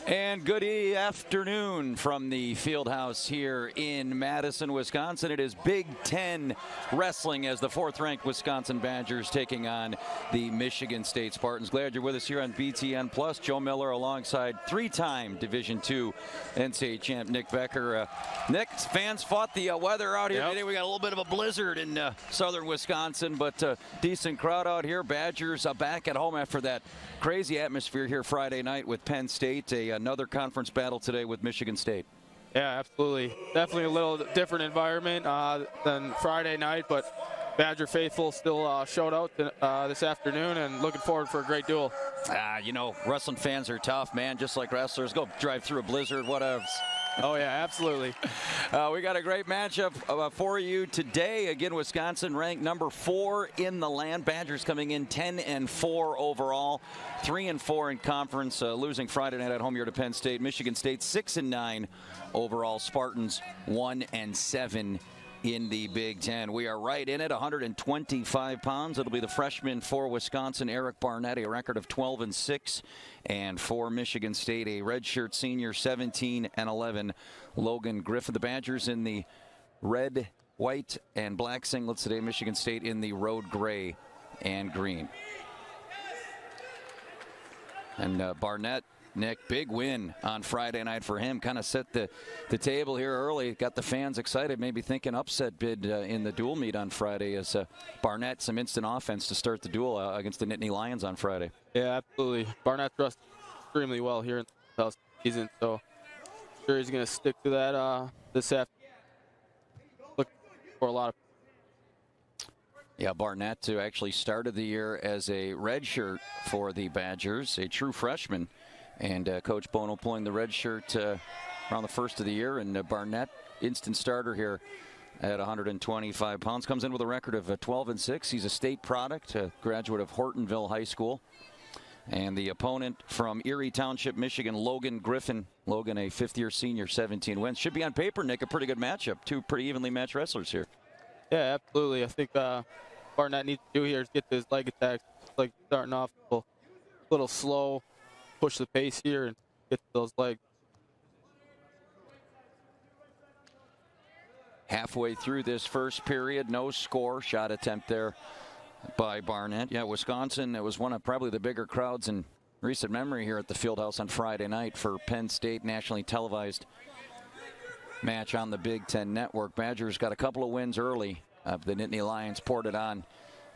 And good afternoon from the field house here in Madison, Wisconsin. It is Big Ten wrestling as the fourth-ranked Wisconsin Badgers taking on the Michigan State Spartans. Glad you're with us here on BTN Plus. Joe Miller alongside three-time Division II NCAA champ Nick Becker. Nick, fans fought the weather out here today. We got a little bit of a blizzard in southern Wisconsin, but decent crowd out here. Badgers back at home after that crazy atmosphere here Friday night with Penn State. Another conference battle today with Michigan State. Yeah, absolutely. Definitely a little different environment than Friday night, but Badger faithful still showed out this afternoon and looking forward for a great duel. You know, wrestling fans are tough, man, just like wrestlers. Go drive through a blizzard, whatever. Oh, yeah, absolutely. We got a great matchup for you today. Again, Wisconsin ranked number 4 in the land. Badgers coming in 10-4 overall, 3-4 in conference, losing Friday night at home here to Penn State. Michigan State 6-9 overall. Spartans 1-7 in the Big Ten. We are right in it, 125 pounds. It'll be the freshman for Wisconsin, Eric Barnett, a record of 12-6. And for Michigan State, a redshirt senior, 17-11, Logan Griffin. The Badgers in the red, white, and black singlets today. Michigan State in the road gray and green. And Barnett, Nick, big win on Friday night for him. Kind of set the table here early. Got the fans excited, maybe thinking upset bid in the dual meet on Friday as Barnett, some instant offense to start the duel against the Nittany Lions on Friday. Yeah, absolutely. Barnett thrust extremely well here in the season, so I'm sure he's going to stick to that this afternoon. Looking for a lot of. Yeah, Barnett too actually started the year as a redshirt for the Badgers, a true freshman. And Coach Bono pulling the red shirt around the first of the year. And Barnett, instant starter here at 125 pounds. Comes in with a record of 12-6. He's a state product, a graduate of Hortonville High School. And the opponent from Erie Township, Michigan, Logan Griffin. Logan, a fifth-year senior, 17 wins. Should be on paper, Nick, a pretty good matchup. Two pretty evenly matched wrestlers here. Yeah, absolutely. I think Barnett needs to do here is get his leg attacks. Like starting off a little slow. Push the pace here and get those legs. Halfway through this first period, no score. Shot attempt there by Barnett. Yeah, Wisconsin, it was one of probably the bigger crowds in recent memory here at the Fieldhouse on Friday night for Penn State, nationally televised match on the Big Ten Network. Badgers got a couple of wins early. The Nittany Lions poured it on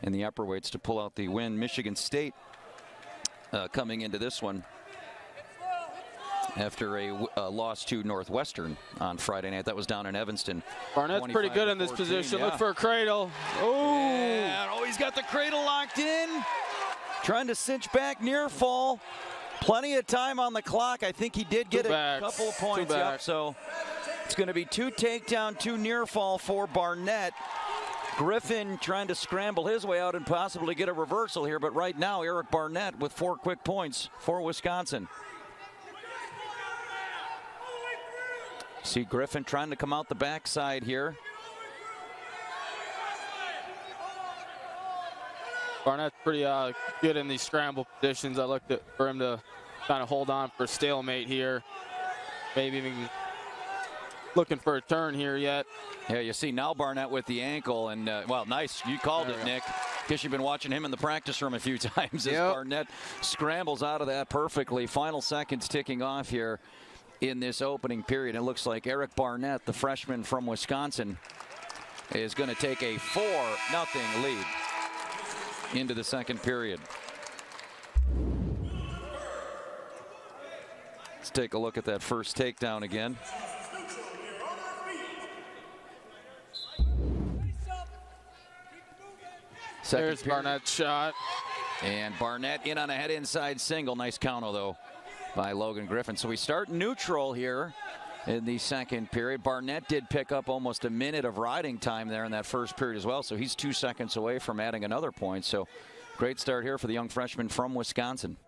in the upper weights to pull out the win. Michigan State coming into this one after a loss to Northwestern on Friday night. That was down in Evanston. Barnett's pretty good in this position. Yeah. Look for a cradle. Oh, he's got the cradle locked in. Trying to cinch back, near fall. Plenty of time on the clock. I think he did get a couple of points up. So it's going to be 2 takedown, 2 near fall for Barnett. Griffin trying to scramble his way out and possibly get a reversal here, but right now Eric Barnett with 4 quick points for Wisconsin. See Griffin trying to come out the backside here. Barnett's pretty good in these scramble positions. I looked for him to kind of hold on for stalemate here. Maybe even looking for a turn here yet. Yeah, you see now Barnett with the ankle, and well, nice. You called it, Nick. Guess you've been watching him in the practice room a few times as Barnett scrambles out of that perfectly. Final seconds ticking off here in this opening period. It looks like Eric Barnett, the freshman from Wisconsin, is going to take a 4-0 lead into the second period. Let's take a look at that first takedown again. There's Barnett's shot. And Barnett in on a head inside single. Nice counter, though, by Logan Griffin. So we start neutral here in the second period. Barnett did pick up almost a minute of riding time there in that first period as well. So he's 2 seconds away from adding another point. So great start here for the young freshman from Wisconsin.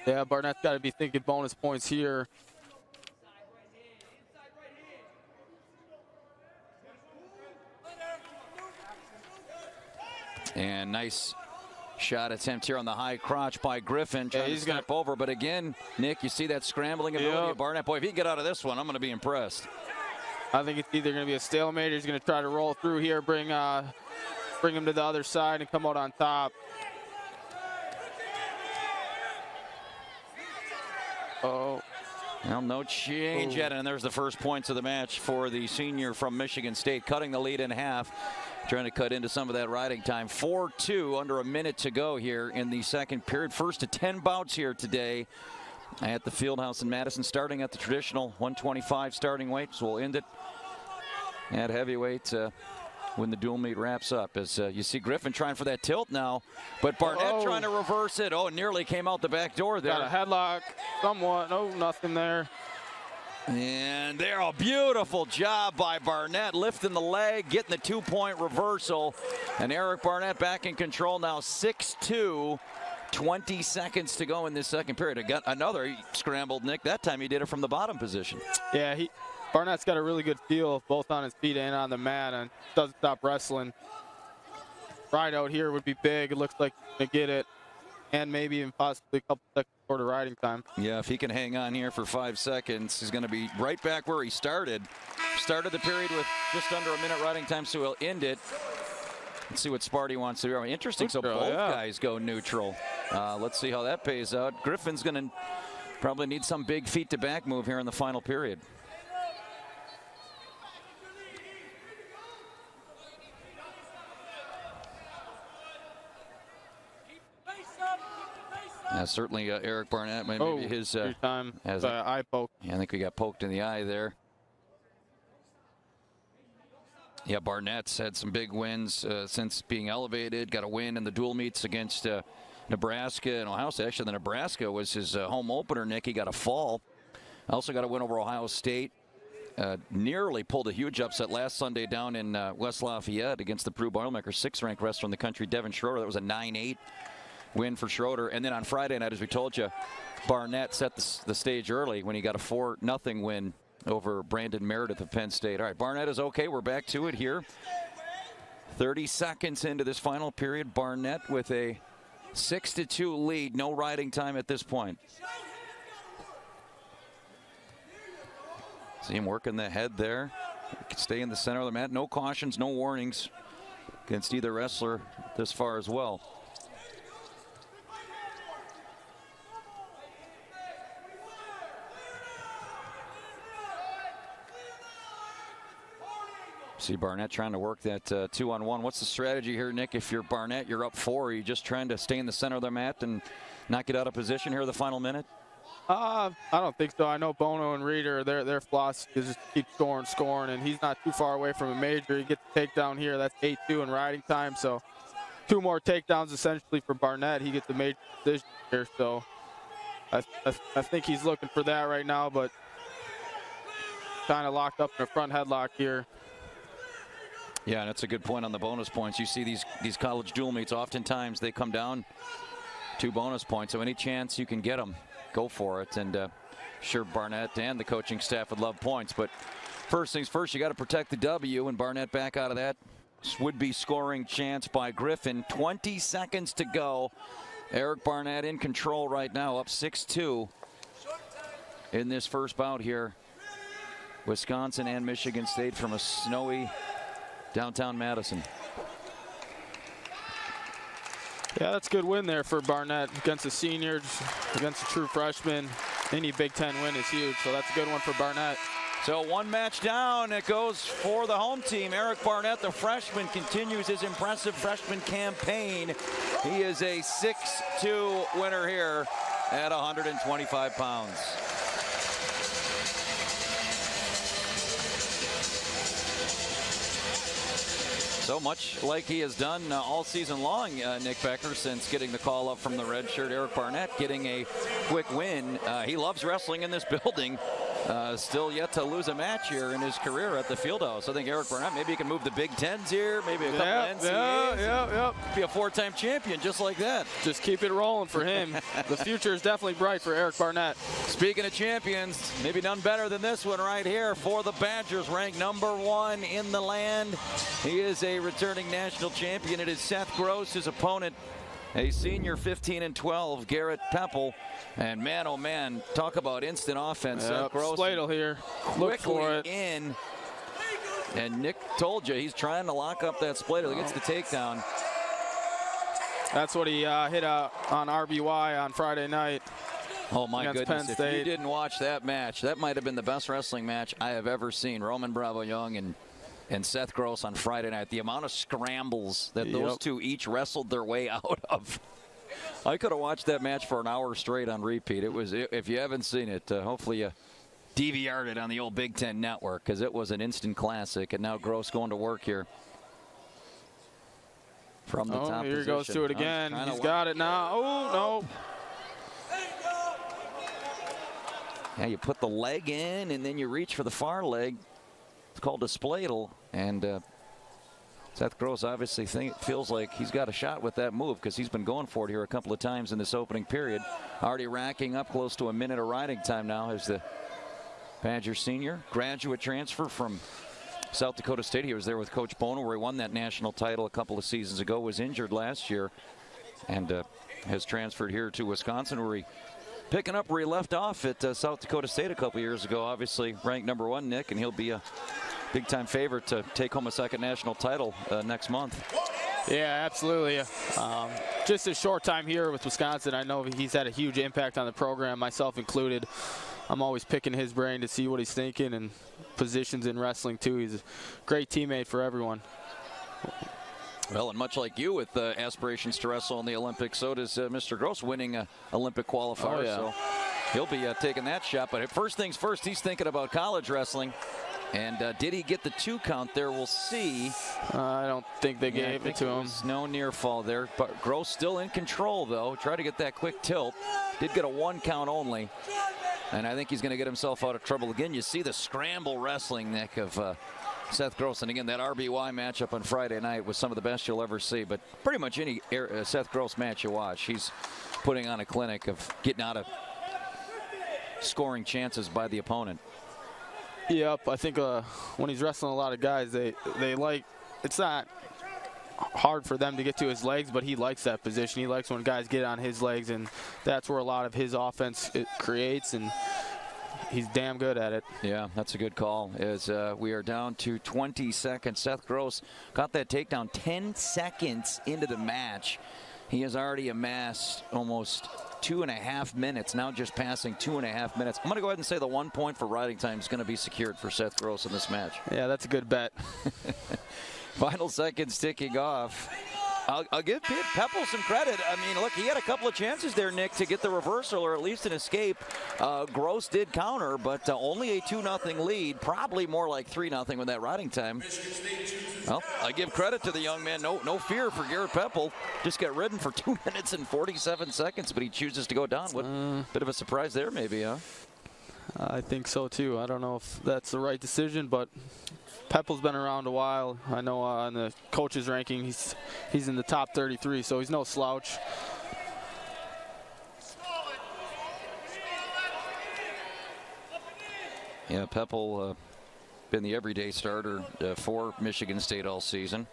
Yeah, Barnett's got to be thinking bonus points here. And nice Shot attempt here on the high crotch by Griffin. Trying to step over, but again, Nick, you see that scrambling ability of Barnett. Boy, if he can get out of this one, I'm going to be impressed. I think it's either going to be a stalemate or he's going to try to roll through here, bring him to the other side and come out on top. Oh. Well, no change yet, and there's the first points of the match for the senior from Michigan State, cutting the lead in half, trying to cut into some of that riding time. 4-2, under a minute to go here in the second period. First to 10 bouts here today at the Fieldhouse in Madison, starting at the traditional 125 starting weight. So we'll end it at heavyweight when the dual meet wraps up. As you see Griffin trying for that tilt now, but Barnett trying to reverse it. Oh, nearly came out the back door there. Got a headlock somewhat. No, nothing there. And there, a beautiful job by Barnett, lifting the leg, getting the 2-point reversal. And Eric Barnett back in control now, 6-2. 20 seconds to go in this second period. I got another, he scrambled, Nick. That time he did it from the bottom position. Yeah, Barnett's got a really good feel both on his feet and on the mat, and doesn't stop wrestling. Ride out here would be big. It looks like he's going to get it, and maybe even possibly a couple seconds short of riding time. Yeah, if he can hang on here for 5 seconds, he's going to be right back where he started. Started the period with just under a minute riding time, so he'll end it. Let's see what Sparty wants to do. Interesting, neutral, so both guys go neutral. Let's see how that pays out. Griffin's going to probably need some big feet to back move here in the final period. Certainly Eric Barnett, maybe his time has eye poke. Yeah, I think we got poked in the eye there. Yeah, Barnett's had some big wins since being elevated. Got a win in the dual meets against Nebraska and Ohio State. Actually, the Nebraska was his home opener, Nick. He got a fall. Also got a win over Ohio State. Nearly pulled a huge upset last Sunday down in West Lafayette against the Peru Boilermakers, 6th-ranked wrestler in the country, Devin Schroeder. That was a 9-8 win for Schroeder. And then on Friday night, as we told you, Barnett set the stage early when he got a 4-0 win over Brandon Meredith of Penn State. All right, Barnett is okay. We're back to it here. 30 seconds into this final period. Barnett with a 6-2 lead. No riding time at this point. See him working the head there. He can stay in the center of the mat. No cautions, no warnings against either wrestler this far as well. See Barnett trying to work that 2-on-1. What's the strategy here, Nick? If you're Barnett, you're up 4. Are you just trying to stay in the center of the mat and not get out of position here the final minute? I don't think so. I know Bono and Reeder, their philosophy is just keep scoring, and he's not too far away from a major. He gets the takedown here. That's 8-2 in riding time, so 2 more takedowns essentially for Barnett. He gets the major position here, so I think he's looking for that right now, but kind of locked up in a front headlock here. Yeah, and that's a good point on the bonus points. You see these college dual meets, oftentimes they come down 2 bonus points, so any chance you can get them, go for it. And sure, Barnett and the coaching staff would love points, but first things first, you got to protect the W, and Barnett back out of that would-be scoring chance by Griffin. 20 seconds to go. Eric Barnett in control right now, up 6-2 in this first bout here. Wisconsin and Michigan State from a snowy downtown Madison. Yeah, that's a good win there for Barnett against the seniors, against a true freshman. Any Big Ten win is huge, so that's a good one for Barnett. So 1 match down. It goes for the home team. Eric Barnett, the freshman, continues his impressive freshman campaign. He is a 6-2 winner here at 125 pounds. So much like he has done all season long, Nick Becker, since getting the call up from the red shirt. Eric Barnett getting a quick win. He loves wrestling in this building. Still yet to lose a match here in his career at the Fieldhouse. I think Eric Barnett, maybe he can move the Big Tens here, maybe a couple of NCAAs. Be a 4-time champion just like that. Just keep it rolling for him. The future is definitely bright for Eric Barnett. Speaking of champions, maybe none better than this one right here for the Badgers, ranked #1 in the land. He is a returning national champion. It is Seth Gross, his opponent A senior, 15 and 12, Garrett Pepple. And man, oh man, talk about instant offense. Yep, Gross Sladle here. Look for it. in. And Nick told you he's trying to lock up that Sladle. He gets the takedown. That's what he hit on RBY on Friday night. Oh my against goodness, Penn if State. you didn't watch that match, that might have been the best wrestling match I have ever seen. Roman Bravo Young and Seth Gross on Friday night. The amount of scrambles that those two each wrestled their way out of. I could have watched that match for an hour straight on repeat. If you haven't seen it, hopefully you DVR'd it on the old Big Ten Network, because it was an instant classic. And now Gross going to work here from the top here position. He goes to it again. He's got it now. Oh, no. Yeah, you put the leg in, and then you reach for the far leg. It's called a spladle, and Seth Gross obviously feels like he's got a shot with that move, because he's been going for it here a couple of times in this opening period. Already racking up close to a minute of riding time now as the Badger senior, graduate transfer from South Dakota State. He was there with Coach Bono, where he won that national title a couple of seasons ago, was injured last year, and has transferred here to Wisconsin, where he picking up where he left off at South Dakota State a couple years ago. Obviously ranked #1, Nick, and he'll be a big-time favorite to take home a second national title next month. Yeah, absolutely. Just a short time here with Wisconsin, I know he's had a huge impact on the program, myself included. I'm always picking his brain to see what he's thinking and positions in wrestling, too. He's a great teammate for everyone. Well, and much like you with aspirations to wrestle in the Olympics, so does Mr. Gross, winning an Olympic qualifier. Oh, yeah. So he'll be taking that shot. But first things first, he's thinking about college wrestling. And did he get the 2 count there? We'll see. I don't think they gave it to him. No near fall there. But Gross still in control, though. Try to get that quick tilt. Did get a 1 count only. And I think he's going to get himself out of trouble again. You see the scramble wrestling, Nick, of Seth Gross. And again, that RBY matchup on Friday night was some of the best you'll ever see. But pretty much any Seth Gross match you watch, he's putting on a clinic of getting out of scoring chances by the opponent. Yep, I think when he's wrestling a lot of guys, they like, it's not hard for them to get to his legs, but he likes that position. He likes when guys get on his legs, and that's where a lot of his offense creates, and he's damn good at it. Yeah, that's a good call. As we are down to 20 seconds. Seth Gross got that takedown 10 seconds into the match. He has already amassed almost 2.5 minutes, now just passing 2.5 minutes. I'm going to go ahead and say the 1 point for riding time is going to be secured for Seth Gross in this match. Yeah, that's a good bet. Final seconds ticking off. I'll give Pepple some credit. I mean, look, he had a couple of chances there, Nick, to get the reversal or at least an escape. Gross did counter, but only a 2-0 lead. Probably more like 3-0 with that riding time. Well, I give credit to the young man. No fear for Garrett Pepple. Just got ridden for 2 minutes and 47 seconds, but he chooses to go down. What bit of a surprise there, maybe, huh? I think so, too. I don't know if that's the right decision, but Pepple's been around a while. I know on the coaches ranking, he's in the top 33, so he's no slouch. Yeah, Pepple been the everyday starter for Michigan State all season.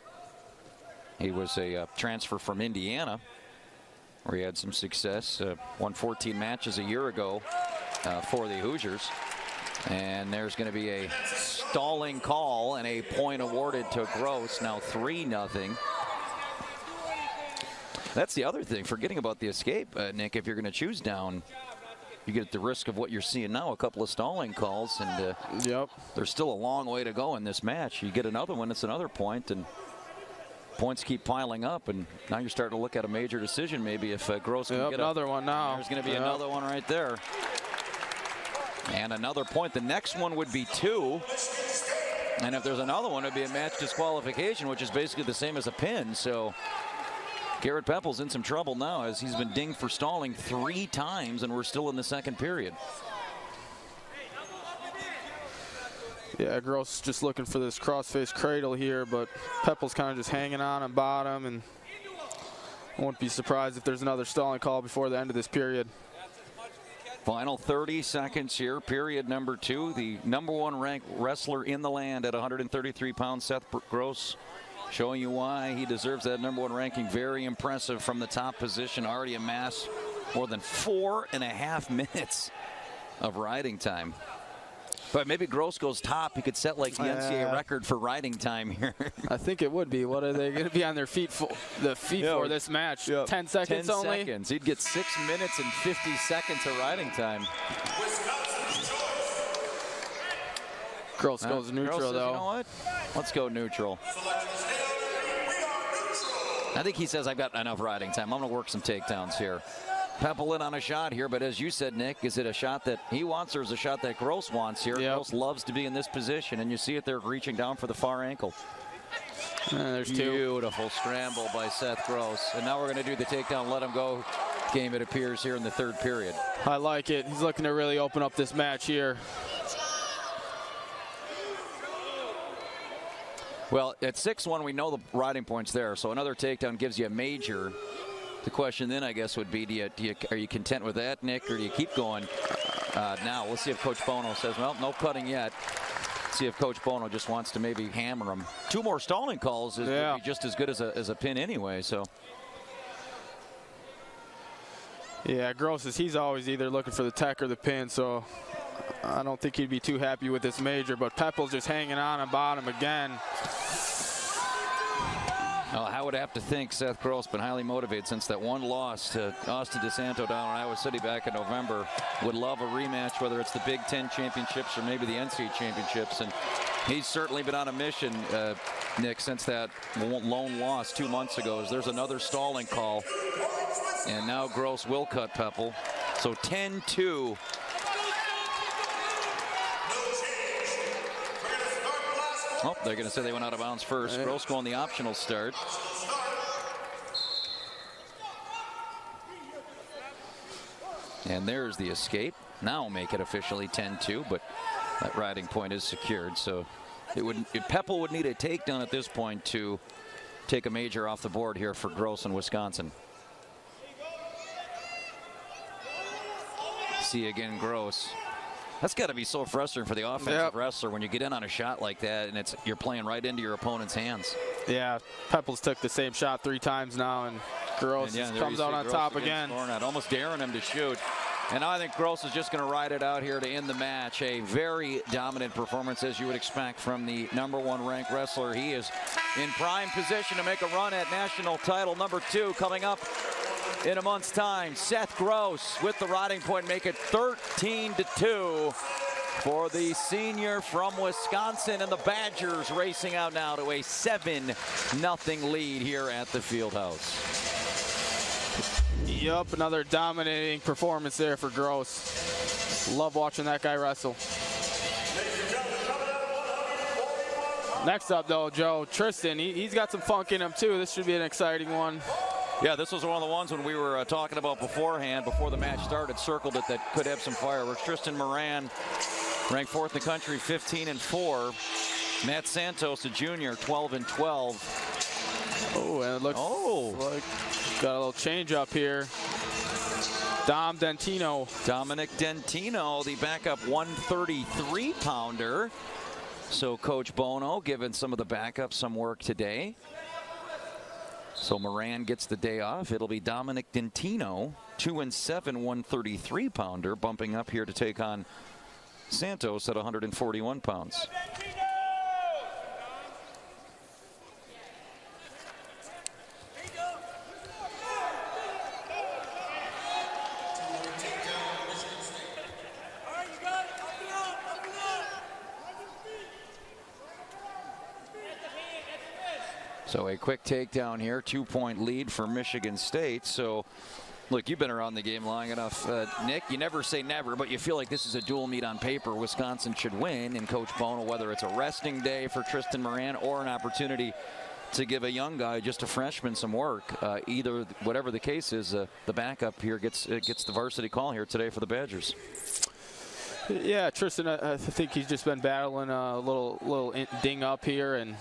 He was a transfer from Indiana, where he had some success. Won 14 matches a year ago for the Hoosiers. And there's going to be a stalling call and a point awarded to Gross. Now 3-0. That's the other thing. Forgetting about the escape, Nick, if you're going to choose down, you get at the risk of what you're seeing now, a couple of stalling calls. And there's still a long way to go in this match. You get another one, it's another point, and points keep piling up. And now you're starting to look at a major decision maybe if Gross can get another one now. There's going to be another one right there. And another point. The next one would be 2. And if there's another one, it would be a match disqualification, which is basically the same as a pin. So Garrett Pepple's in some trouble now, as he's been dinged for stalling 3 times, and we're still in the second period. Yeah, Gross just looking for this cross-face cradle here, but Pepple's kind of just hanging on bottom, and I won't be surprised if there's another stalling call before the end of this period. Final 30 seconds here, period number 2. The #1 ranked wrestler in the land at 133 pounds, Seth Gross, showing you why he deserves that #1 ranking. Very impressive from the top position. Already amassed more than 4.5 minutes of riding time. But maybe Gross goes top. He could set like the NCAA record for riding time here. I think it would be. What are they going to be on their feet for this match? 10 seconds 10 only? seconds. He'd get 6 minutes and 50 seconds of riding time. Gross goes neutral, Gross says, though. You know what? Let's go neutral. I think he says, I've got enough riding time. I'm going to work some takedowns here. Pepple in on a shot here, but as you said, Nick, is it a shot that he wants or is it a shot that Gross wants here? Yep. Gross loves to be in this position, and you see it there reaching down for the far ankle. There's two. Beautiful scramble by Seth Gross. And now we're going to do the takedown, let him go game, it appears, here in the third period. I like it. He's looking to really open up this match here. Well, at 6-1, we know the riding point's there, so another takedown gives you a major. The question then, I guess, would be, are you content with that, Nick, or do you keep going? Now, we'll see if Coach Bono says, well, no cutting yet. See if Coach Bono just wants to maybe hammer him. 2 more stalling calls would be just as good as a pin anyway. So. Yeah, Gross he's always either looking for the tech or the pin, so I don't think he'd be too happy with this major. But Pepple's just hanging on bottom again. Well, I would have to think Seth Gross been highly motivated since that one loss to Austin DeSanto down in Iowa City back in November. Would love a rematch, whether it's the Big Ten championships or maybe the NCAA championships. And he's certainly been on a mission, Nick, since that lone loss 2 months ago. There's another stalling call. And now Gross will cut Pepple. So 10-2. Oh, they're going to say they went out of bounds first. Right. Gross going the optional start. And there's the escape. Now make it officially 10-2, but that riding point is secured. So Pepple would need a takedown at this point to take a major off the board here for Gross in Wisconsin. See again, Gross. That's got to be so frustrating for the offensive wrestler when you get in on a shot like that and you're playing right into your opponent's hands. Yeah, Pepples took the same shot 3 times now, and Gross comes out on top again. Almost daring him to shoot. And now I think Gross is just going to ride it out here to end the match. A very dominant performance, as you would expect from the #1 ranked wrestler. He is in prime position to make a run at national title #2 coming up in a month's time. Seth Gross with the riding point, make it 13-2 for the senior from Wisconsin, and the Badgers racing out now to a 7-0 lead here at the Fieldhouse. Yup, another dominating performance there for Gross. Love watching that guy wrestle. Next up, though, Joe, Tristan, he's got some funk in him, too. This should be an exciting one. Yeah, this was one of the ones when we were talking about beforehand, before the match started, circled it, that could have some fireworks. Tristan Moran, ranked 4th in the country, 15-4. Matt Santos, a junior, 12-12. Oh, and it looks like got a little change up here. Dominic Dentino, the backup 133-pounder. So Coach Bono giving some of the backups some work today. So Moran gets the day off. It'll be Dominic Dentino, 2-7, 133-pounder, bumping up here to take on Santos at 141 pounds. So a quick takedown here, 2-point lead for Michigan State. So, look, you've been around the game long enough, Nick. You never say never, but you feel like this is a dual meet on paper. Wisconsin should win, and Coach Bono, whether it's a resting day for Tristan Moran or an opportunity to give a young guy, just a freshman, some work, either whatever the case is, the backup here gets the varsity call here today for the Badgers. Yeah, Tristan, I think he's just been battling a little ding up here, and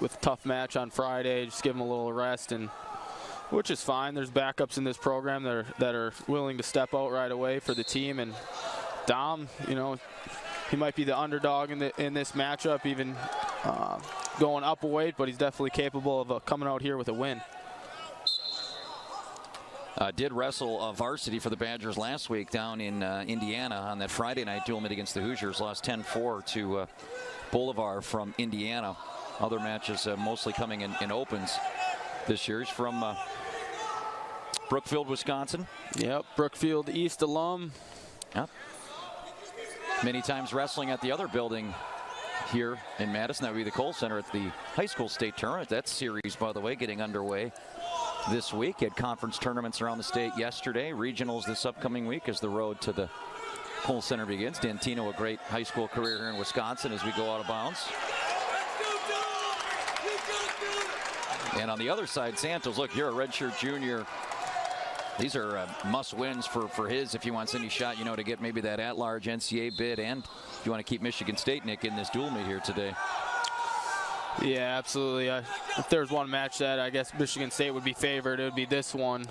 with a tough match on Friday, just give him a little rest, and which is fine. There's backups in this program that are willing to step out right away for the team. And Dom, you know, he might be the underdog in this matchup, even going up a weight, but he's definitely capable of coming out here with a win. Did wrestle varsity for the Badgers last week down in Indiana on that Friday night dual meet against the Hoosiers. Lost 10-4 to Bolivar from Indiana. Other matches mostly coming in opens this year. He's from Brookfield, Wisconsin. Yep, Brookfield East alum. Yep. Many times wrestling at the other building here in Madison. That would be the Kohl Center at the high school state tournament. That series, by the way, getting underway this week. Had conference tournaments around the state yesterday. Regionals this upcoming week as the road to the Kohl Center begins. Dantino, a great high school career here in Wisconsin as we go out of bounds. And on the other side, Santos, look, you're a redshirt junior. These are must-wins for his if he wants any shot, you know, to get maybe that at-large NCAA bid, and if you want to keep Michigan State, Nick, in this dual meet here today. Yeah, absolutely. If there's one match that I guess Michigan State would be favored, it would be this one.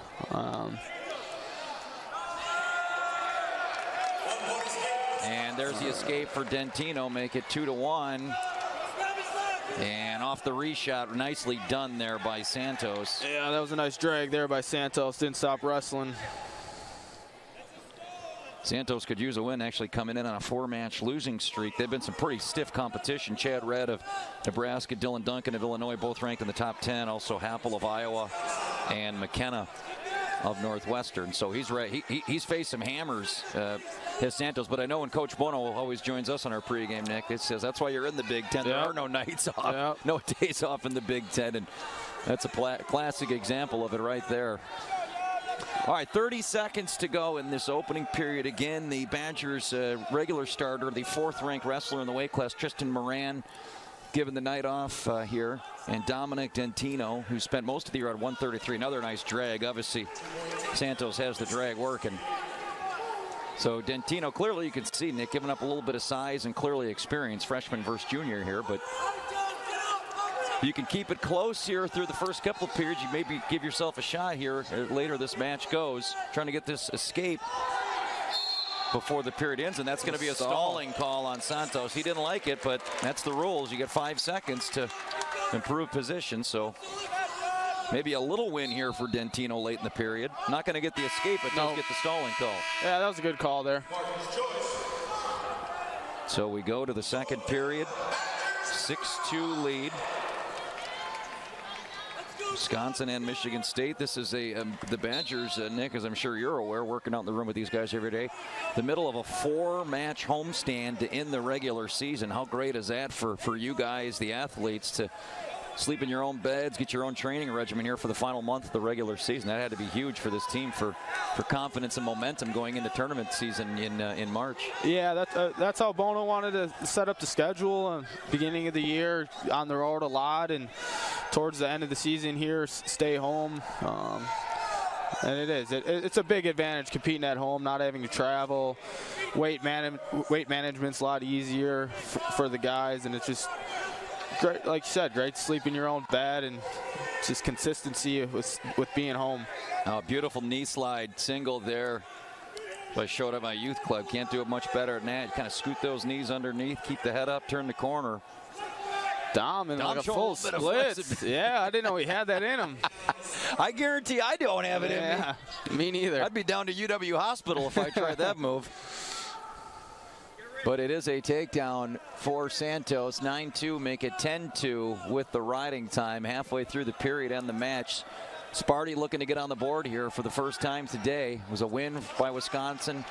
And there's the escape for Dentino, make it 2-1. And off the reshot, nicely done there by Santos. Yeah, that was a nice drag there by Santos. Didn't stop wrestling. Santos could use a win, actually coming in on a 4-match losing streak. They've been some pretty stiff competition. Chad Redd of Nebraska, Dylan Duncan of Illinois, both ranked in the top 10. Also Happel of Iowa and McKenna of Northwestern. So he's right. He's faced some hammers, his Santos. But I know when Coach Bono always joins us on our pregame, Nick, it says that's why you're in the Big Ten. There are no nights off, no days off in the Big Ten, and that's a classic example of it right there. All right, 30 seconds to go in this opening period. Again, the Badgers regular starter, the 4th-ranked wrestler in the weight class, Tristan Moran, given the night off here. And Dominic Dentino, who spent most of the year at 133. Another nice drag. Obviously, Santos has the drag working. So Dentino, clearly you can see, Nick, giving up a little bit of size and clearly experience, freshman versus junior here. But you can keep it close here through the first couple of periods. You maybe give yourself a shot here later this match goes, trying to get this escape before the period ends, and that's going to be a stalling call on Santos. He didn't like it, but that's the rules. You get 5 seconds to improve position, so maybe a little win here for Dentino late in the period. Not going to get the escape, but does get the stalling call. Yeah, that was a good call there. So we go to the second period. 6-2 lead. Wisconsin and Michigan State. This is the Badgers, Nick, as I'm sure you're aware, working out in the room with these guys every day. The middle of a 4-match homestand to end the regular season. How great is that for you guys, the athletes, to sleep in your own beds, get your own training regimen here for the final month of the regular season? That had to be huge for this team for confidence and momentum going into tournament season in March. Yeah, that's how Bono wanted to set up the schedule. Beginning of the year, on the road a lot, and towards the end of the season here, stay home. And it is. It's a big advantage competing at home, not having to travel. Weight management's a lot easier for the guys, and it's just great, like you said, great to sleep in your own bed, and just consistency with being home. Oh, beautiful knee slide single there. I showed at my youth club. Can't do it much better than that. You kind of scoot those knees underneath, keep the head up, turn the corner. Dom in like a full split. Yeah, I didn't know he had that in him. I guarantee I don't have it in me. Me neither. I'd be down to UW Hospital if I tried that move. But it is a takedown for Santos. 9-2, make it 10-2 with the riding time halfway through the period and the match. Sparty looking to get on the board here for the first time today. It was a win by Wisconsin,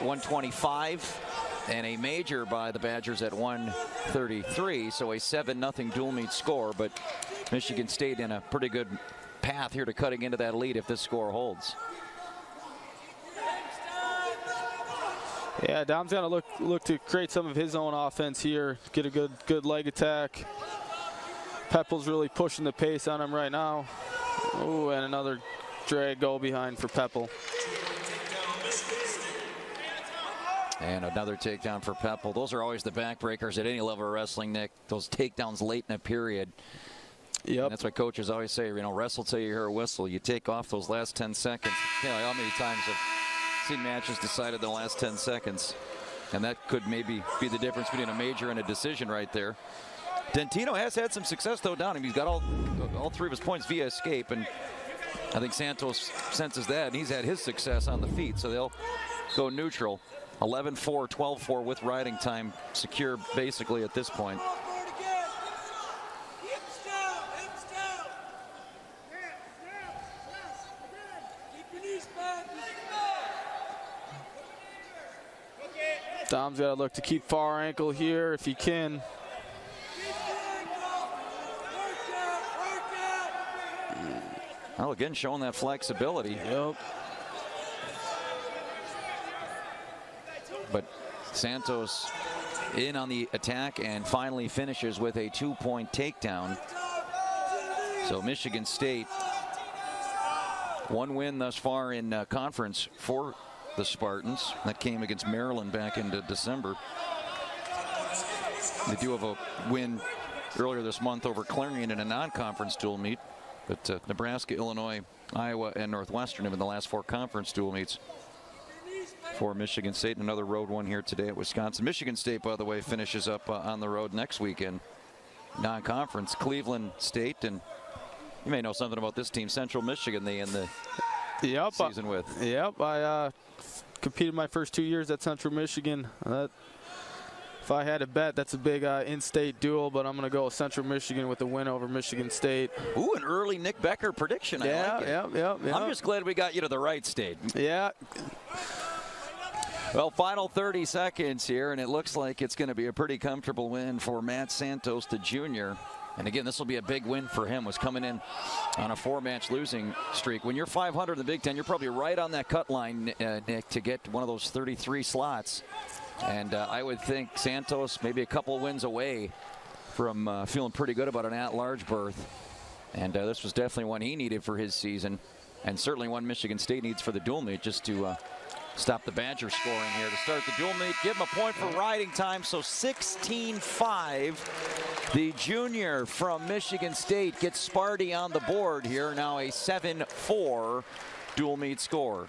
125, and a major by the Badgers at 133. So a 7-0 dual meet score, but Michigan State in a pretty good path here to cutting into that lead if this score holds. Yeah, Dom's going to look to create some of his own offense here, get a good leg attack. Peppel's really pushing the pace on him right now. Ooh, and another drag go behind for Peppel. And another takedown for Peppel. Those are always the backbreakers at any level of wrestling, Nick. Those takedowns late in a period. Yep. And that's what coaches always say, you know, wrestle till you hear a whistle. You take off those last 10 seconds. You know, how many times have seen matches decided in the last 10 seconds? And that could maybe be the difference between a major and a decision right there. Dentino has had some success, though, down him. He's got all 3 of his points via escape, and I think Santos senses that, and he's had his success on the feet, so they'll go neutral. 11-4, 12-4 with riding time secure basically at this point. Dom's got to look to keep far ankle here if he can. Well, again, showing that flexibility. Yep. But Santos in on the attack and finally finishes with a 2-point takedown. So Michigan State, 1 win thus far in conference for the Spartans. That came against Maryland back into December. They do have a win earlier this month over Clarion in a non-conference dual meet. But Nebraska, Illinois, Iowa, and Northwestern have been the last 4 conference dual meets for Michigan State. Another road one here today at Wisconsin. Michigan State, by the way, finishes up on the road next weekend. Non-conference, Cleveland State, and you may know something about this team, Central Michigan, they end the season with. Yep, I competed my first 2 years at Central Michigan. If I had to bet, that's a big in-state duel, but I'm going to go with Central Michigan with a win over Michigan State. Ooh, an early Nick Becker prediction. I like it. Yeah. I'm just glad we got you to the right state. Yeah. Well, final 30 seconds here, and it looks like it's going to be a pretty comfortable win for Matt Santos, the junior. And again, this will be a big win for him. Was coming in on a 4-match losing streak. When you're 500 in the Big Ten, you're probably right on that cut line, Nick, to get one of those 33 slots. And I would think Santos maybe a couple wins away from feeling pretty good about an at-large berth. And this was definitely one he needed for his season, and certainly one Michigan State needs for the dual meet, just to stop the Badger scoring here to start the dual meet. Give him a point for riding time, so 16-5. The junior from Michigan State gets Sparty on the board here. Now a 7-4 dual meet score.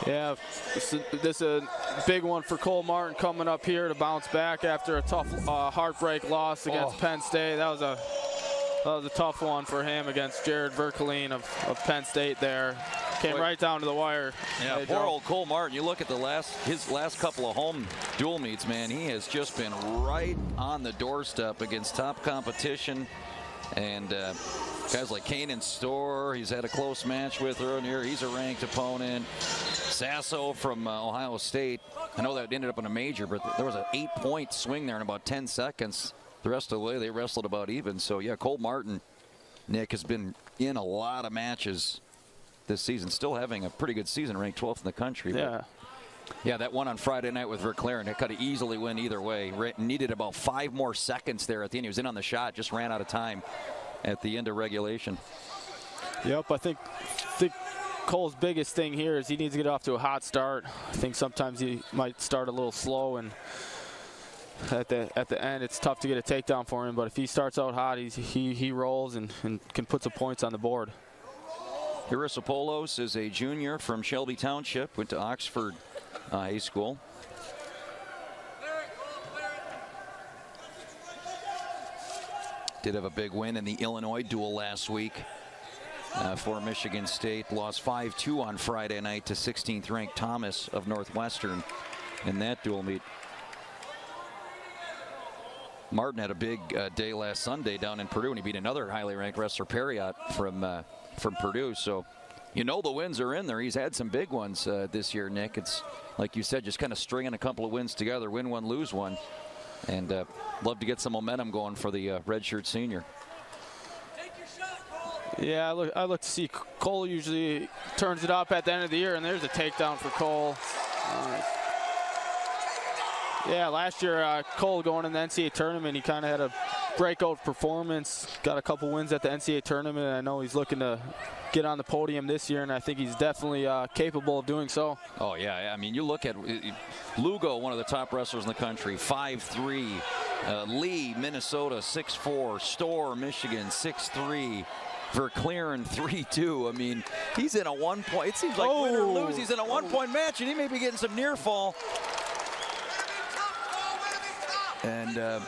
Yeah, this is a big one for Cole Martin coming up here to bounce back after a tough heartbreak loss against Penn State. That was a tough one for him against Jared Verkeleen of Penn State there. Came right down to the wire. Yeah, poor old Cole Martin. You look at his last couple of home dual meets, man, he has just been right on the doorstep against top competition. And guys like Kanan Storr, he's had a close match with earlier. He's a ranked opponent. Sasso from Ohio State. I know that ended up in a major, but there was an 8-point swing there in about 10 seconds. The rest of the way, they wrestled about even. So, yeah, Cole Martin, Nick, has been in a lot of matches this season. Still having a pretty good season, ranked 12th in the country. Yeah. Yeah, that one on Friday night with Verclaren, it could have easily went either way. Needed about 5 more seconds there at the end. He was in on the shot, just ran out of time at the end of regulation. Yep, I think Cole's biggest thing here is he needs to get off to a hot start. I think sometimes he might start a little slow, and at the end it's tough to get a takedown for him. But if he starts out hot, he rolls and can put some points on the board. Hirisopoulos is a junior from Shelby Township, went to Oxford High School. Did have a big win in the Illinois duel last week for Michigan State. Lost 5-2 on Friday night to 16th ranked Thomas of Northwestern in that dual meet. Martin had a big day last Sunday down in Purdue, and he beat another highly ranked wrestler, Perriott, from Purdue. So you know the wins are in there. He's had some big ones this year, Nick. It's like you said, just kind of stringing a couple of wins together, win one, lose one. And love to get some momentum going for the redshirt senior. Yeah, I look to see Cole usually turns it up at the end of the year, and there's a takedown for Cole. Yeah, last year Cole going in the NCAA tournament, he kind of had a breakout performance, got a couple wins at the NCAA tournament. I know he's looking to get on the podium this year, and I think he's definitely capable of doing so. Oh, yeah. I mean, you look at Lugo, one of the top wrestlers in the country, 5'3". Lee, Minnesota, 6'4". Storr, Michigan, 6'3". Verclaren, 3-2. I mean, he's in a 1-point. It seems like win or lose, he's in a 1-point match, and he may be getting some near fall. And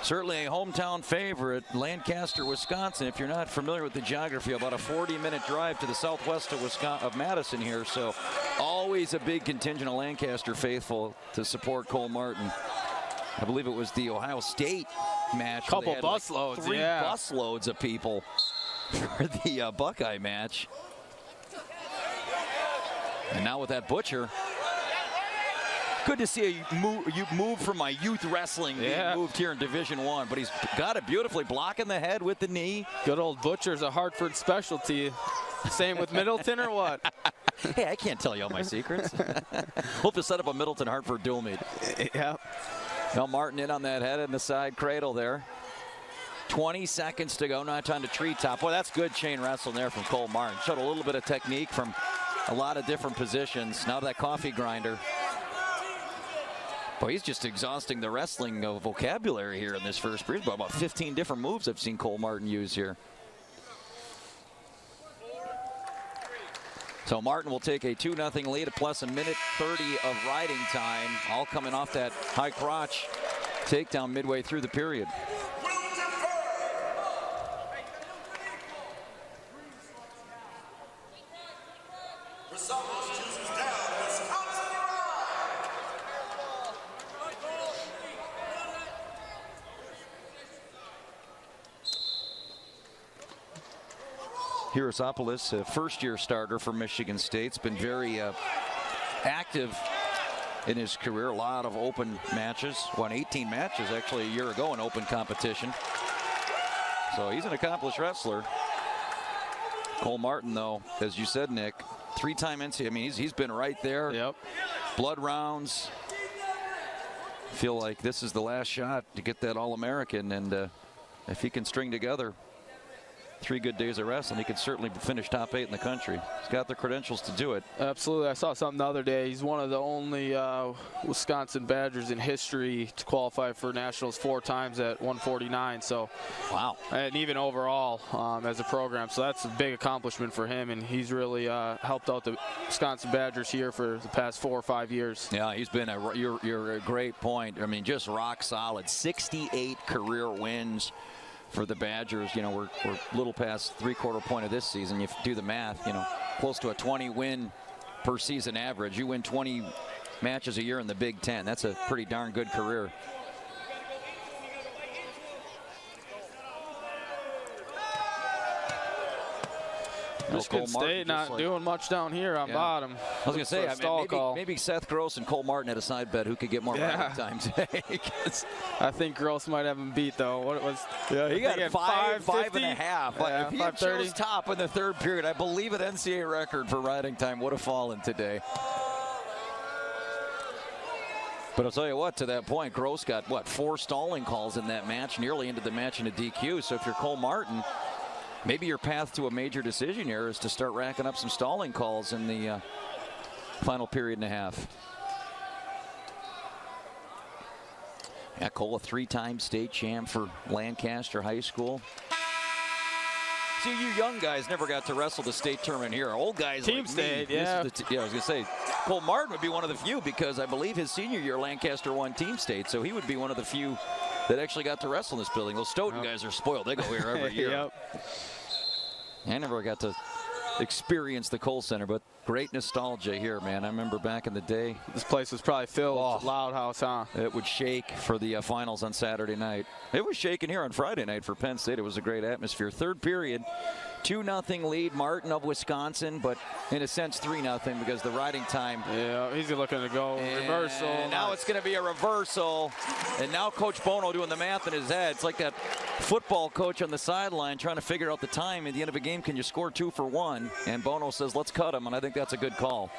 certainly a hometown favorite, Lancaster, Wisconsin. If you're not familiar with the geography, about a 40-minute drive to the southwest of Madison here. So always a big contingent of Lancaster faithful to support Cole Martin. I believe it was the Ohio State match. Couple bus loads, three bus loads of people for the Buckeye match. And now with that Butcher. Good to see you move from my youth wrestling being moved here in Division I, but he's got it beautifully, blocking the head with the knee. Good old Butcher's a Hartford specialty. Same with Middleton or what? Hey, I can't tell you all my secrets. Hope to set up a Middleton-Hartford dual meet. Yeah. Now Martin in on that head in the side cradle there. 20 seconds to go, not time to treetop. Boy, that's good chain wrestling there from Cole Martin. Showed a little bit of technique from a lot of different positions. Now that coffee grinder. Boy, he's just exhausting the wrestling vocabulary here in this first period. About 15 different moves I've seen Cole Martin use here. So Martin will take a 2-0 lead, plus a minute 30 of riding time, all coming off that high crotch takedown midway through the period. Hirosopoulos, a first-year starter for Michigan State, has been very active in his career. A lot of open matches. Won 18 matches actually a year ago in open competition. So he's an accomplished wrestler. Cole Martin, though, as you said, Nick, 3-time NCAA. I mean, he's been right there. Yep. Blood rounds. Feel like this is the last shot to get that All-American, and if he can string together 3 good days of wrestling, he could certainly finish top 8 in the country. He's got the credentials to do it. Absolutely. I saw something the other day. He's one of the only Wisconsin Badgers in history to qualify for nationals 4 times at 149. So, wow. And even overall as a program. So that's a big accomplishment for him, and he's really helped out the Wisconsin Badgers here for the past 4 or 5 years. Yeah, he's been you're a great point. I mean, just rock solid. 68 career wins for the Badgers. You know, we're a little past 3/4 point of this season. You do the math, you know, close to a 20 win per season average. You win 20 matches a year in the Big Ten. That's a pretty darn good career. Michigan State not doing much down here on bottom. I was going to say, maybe Seth Gross and Cole Martin had a side bet who could get more riding time today. I think Gross might have him beat, though. What was? Yeah, he got 5.5. Yeah, if he had chose top in the third period, I believe an NCAA record for riding time would have fallen today. But I'll tell you what, to that point, Gross got, 4 stalling calls in that match, nearly into the match in a DQ. So if you're Cole Martin, maybe your path to a major decision here is to start racking up some stalling calls in the final period and a half. Yeah, Cole, a 3-time state champ for Lancaster High School. See, you young guys never got to wrestle the state tournament here. Old guys Team like state, me, I was going to say, Cole Martin would be one of the few because I believe his senior year Lancaster won team state, so he would be one of the few that actually got to wrestle in this building. Those Stoughton guys are spoiled. They go here every year. I never got to experience the Kohl Center, but great nostalgia here, man. I remember back in the day. This place was probably filled. Loud house, huh? It would shake for the finals on Saturday night. It was shaking here on Friday night for Penn State. It was a great atmosphere. Third period, 2-0 lead, Martin of Wisconsin, but in a sense 3-0 because the riding time. Yeah, he's looking to go reversal. And now it's going to be a reversal. And now Coach Bono doing the math in his head. It's like that football coach on the sideline trying to figure out the time. At the end of a game, can you score 2 for 1? And Bono says, let's cut him, and I think that's a good call.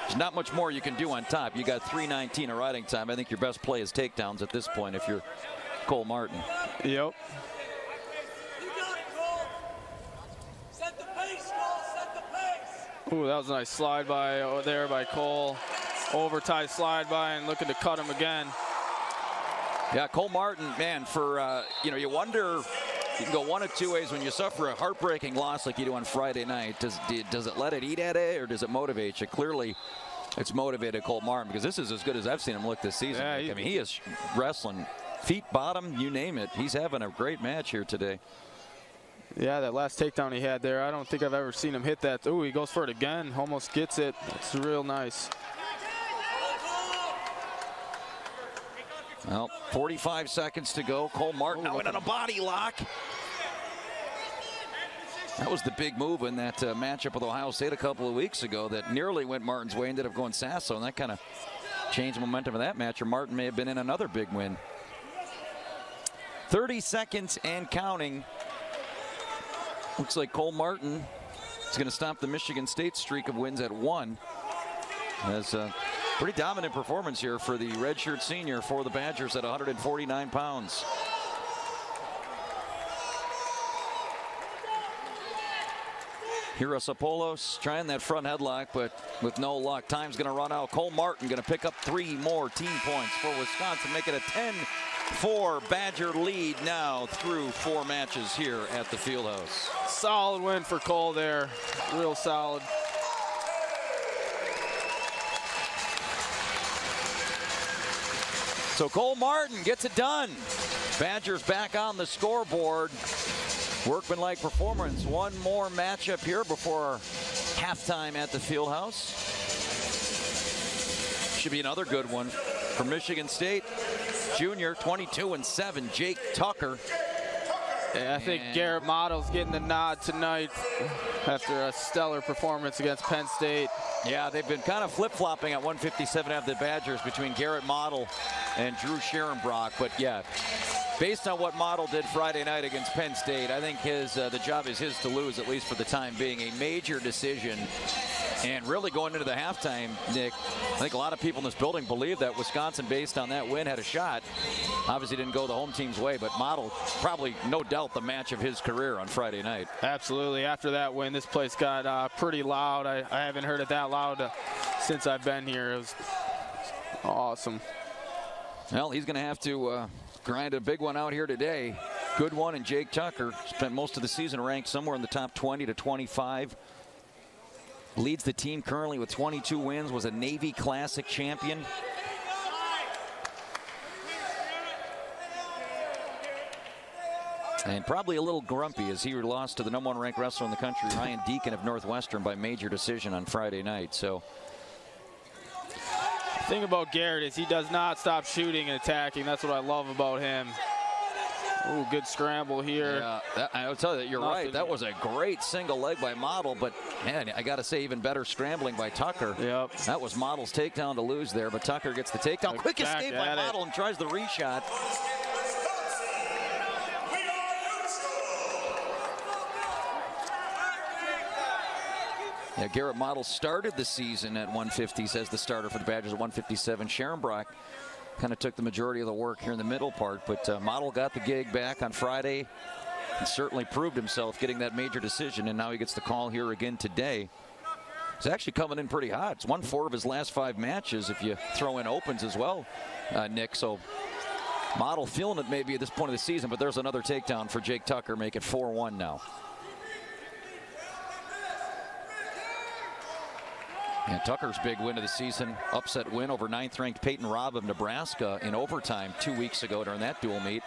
There's not much more you can do on top. You got 3:19 of riding time. I think your best play is takedowns at this point if you're Cole Martin. Yep. Ooh, that was a nice slide by over there by Cole. Over tie slide by and looking to cut him again. Yeah, Cole Martin, man, for, you wonder, you can go one of 2 ways when you suffer a heartbreaking loss like you do on Friday night. Does it let it eat at it or does it motivate you? Clearly, it's motivated Cole Martin, because this is as good as I've seen him look this season. Yeah, I mean, he is wrestling feet, bottom, you name it. He's having a great match here today. Yeah, that last takedown he had there, I don't think I've ever seen him hit that. Ooh, he goes for it again, almost gets it. It's real nice. Well, 45 seconds to go. Cole Martin now in on a body lock. That was the big move in that matchup with Ohio State a couple of weeks ago that nearly went Martin's way, ended up going Sasso, and that kind of changed the momentum of that match, or Martin may have been in another big win. 30 seconds and counting. Looks like Cole Martin is going to stop the Michigan State streak of wins at 1. As a pretty dominant performance here for the redshirt senior for the Badgers at 149 pounds. Hirasopolos trying that front headlock, but with no luck. Time's going to run out. Cole Martin going to pick up 3 more team points for Wisconsin, make it a 10-4 Badger lead now through 4 matches here at the Fieldhouse. Solid win for Cole there, real solid. So Cole Martin gets it done. Badgers back on the scoreboard. Workmanlike performance. One more matchup here before halftime at the Fieldhouse. Should be another good one for Michigan State. Junior, 22-7, Jake Tucker. Yeah, I think Garrett Mottle's getting the nod tonight after a stellar performance against Penn State. Yeah, they've been kind of flip-flopping at 157 of the Badgers between Garrett Mottle and Drew Scherenbrock. But yeah, based on what Mottle did Friday night against Penn State, I think the job is his to lose, at least for the time being. A major decision. And really going into the halftime, Nick, I think a lot of people in this building believe that Wisconsin, based on that win, had a shot. Obviously didn't go the home team's way, but Mottle probably, no doubt, the match of his career on Friday night. Absolutely. After that win, this place got pretty loud. I haven't heard it that loud since I've been here. It was awesome. Well, he's going to have to grind a big one out here today. Good one, and Jake Tucker spent most of the season ranked somewhere in the top 20 to 25. Leads the team currently with 22 wins, was a Navy Classic champion. And probably a little grumpy as he lost to the #1 ranked wrestler in the country, Ryan Deacon of Northwestern, by major decision on Friday night. So the thing about Garrett is he does not stop shooting and attacking. That's what I love about him. Ooh, good scramble here. Yeah, I'll tell you that you're right. That was a great single leg by Mottle, but man, I got to say, even better scrambling by Tucker. Yep. That was Mottle's takedown to lose there, but Tucker gets the takedown. Quick escape by Mottle and tries the reshot. Yeah, Garrett Mottle started the season at 150s as the starter for the Badgers at 157. Scherenbrock kind of took the majority of the work here in the middle part, but Mottle got the gig back on Friday and certainly proved himself getting that major decision, and now he gets the call here again today. He's actually coming in pretty hot. It's won 4 of his last 5 matches if you throw in opens as well, Nick. So Mottle feeling it maybe at this point of the season, but there's another takedown for Jake Tucker, make it 4-1 now. And Tucker's big win of the season, upset win over 9th-ranked Peyton Robb of Nebraska in overtime 2 weeks ago during that dual meet.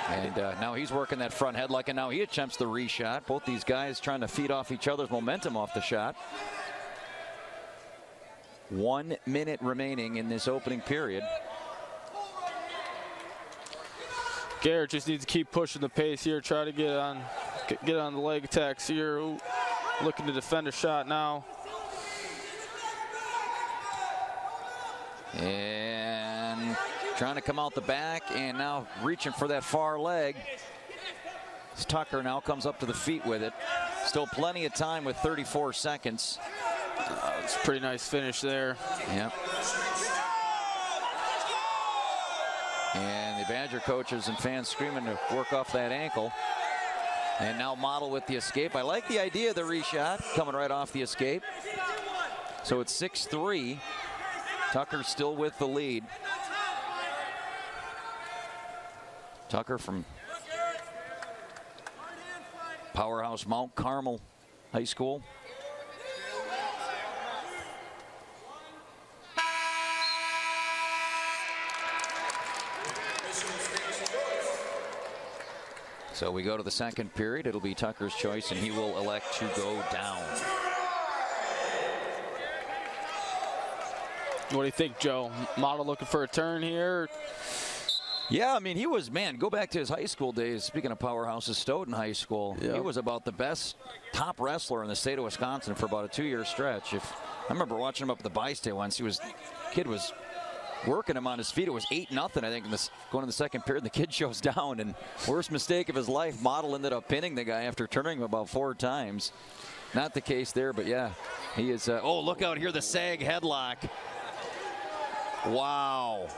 And now he's working that front headlock, and now he attempts the reshot. Both these guys trying to feed off each other's momentum off the shot. 1 minute remaining in this opening period. Garrett just needs to keep pushing the pace here, try to get on the leg attacks here. Ooh, looking to defend a shot now. And trying to come out the back, and now reaching for that far leg. Tucker now comes up to the feet with it. Still plenty of time with 34 seconds. It's a pretty nice finish there. Yeah. And the Badger coaches and fans screaming to work off that ankle. And now Mottle with the escape. I like the idea of the reshot coming right off the escape. So it's 6-3. Tucker still with the lead. Tucker from powerhouse Mount Carmel high school. So we go to the second period. It'll be Tucker's choice, and he will elect to go down. What do you think, Joe? Model looking for a turn here? Yeah, I mean, he was, man, go back to his high school days. Speaking of powerhouses, Stoughton High School, Yep. he was about the best top wrestler in the state of Wisconsin for about a 2-year stretch. I remember watching him up at the Bi-State once. Kid was working him on his feet. It was 8-0, I think, going in the second period. The kid shows down, and worst mistake of his life, Model ended up pinning the guy after turning him about 4 times. Not the case there, but yeah, he is. Oh, look out here, the sag headlock. Wow.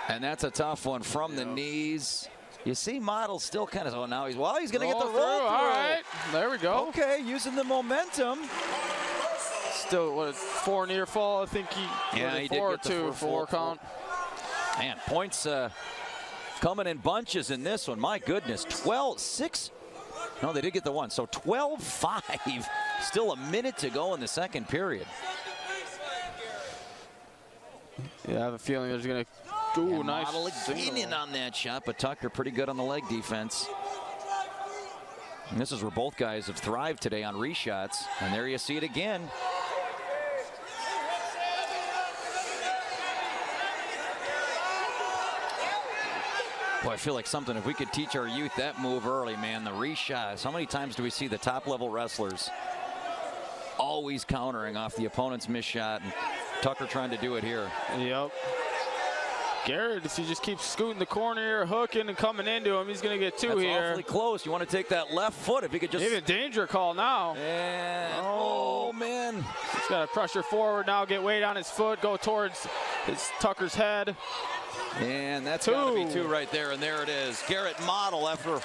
And that's a tough one from the knees. You see Model still kind of, oh, now he's going to get the roll through. All right, there we go. Okay, using the momentum. Still, what, 4 near fall? I think he did four get the two, four count. Man, points coming in bunches in this one. My goodness, 12-6. No, they did get the one. So 12-5. Still a minute to go in the second period. Yeah, I have a feeling there's going to. Ooh, nice. Model again in on that shot, but Tucker pretty good on the leg defense. And this is where both guys have thrived today on reshots. And there you see it again. Boy, I feel like something, if we could teach our youth that move early, man, the reshots. How many times do we see the top-level wrestlers always countering off the opponent's missed shot, and Tucker trying to do it here? Yep. Garrett, if he just keeps scooting the corner here, hooking and coming into him, he's going to get 2 That's here. Awfully close. You want to take that left foot if he could just. Even danger call now. And oh man, he's got to pressure forward now, get weight on his foot, go towards Tucker's head. And that's got to be 2 right there, and there it is. Garrett Model, after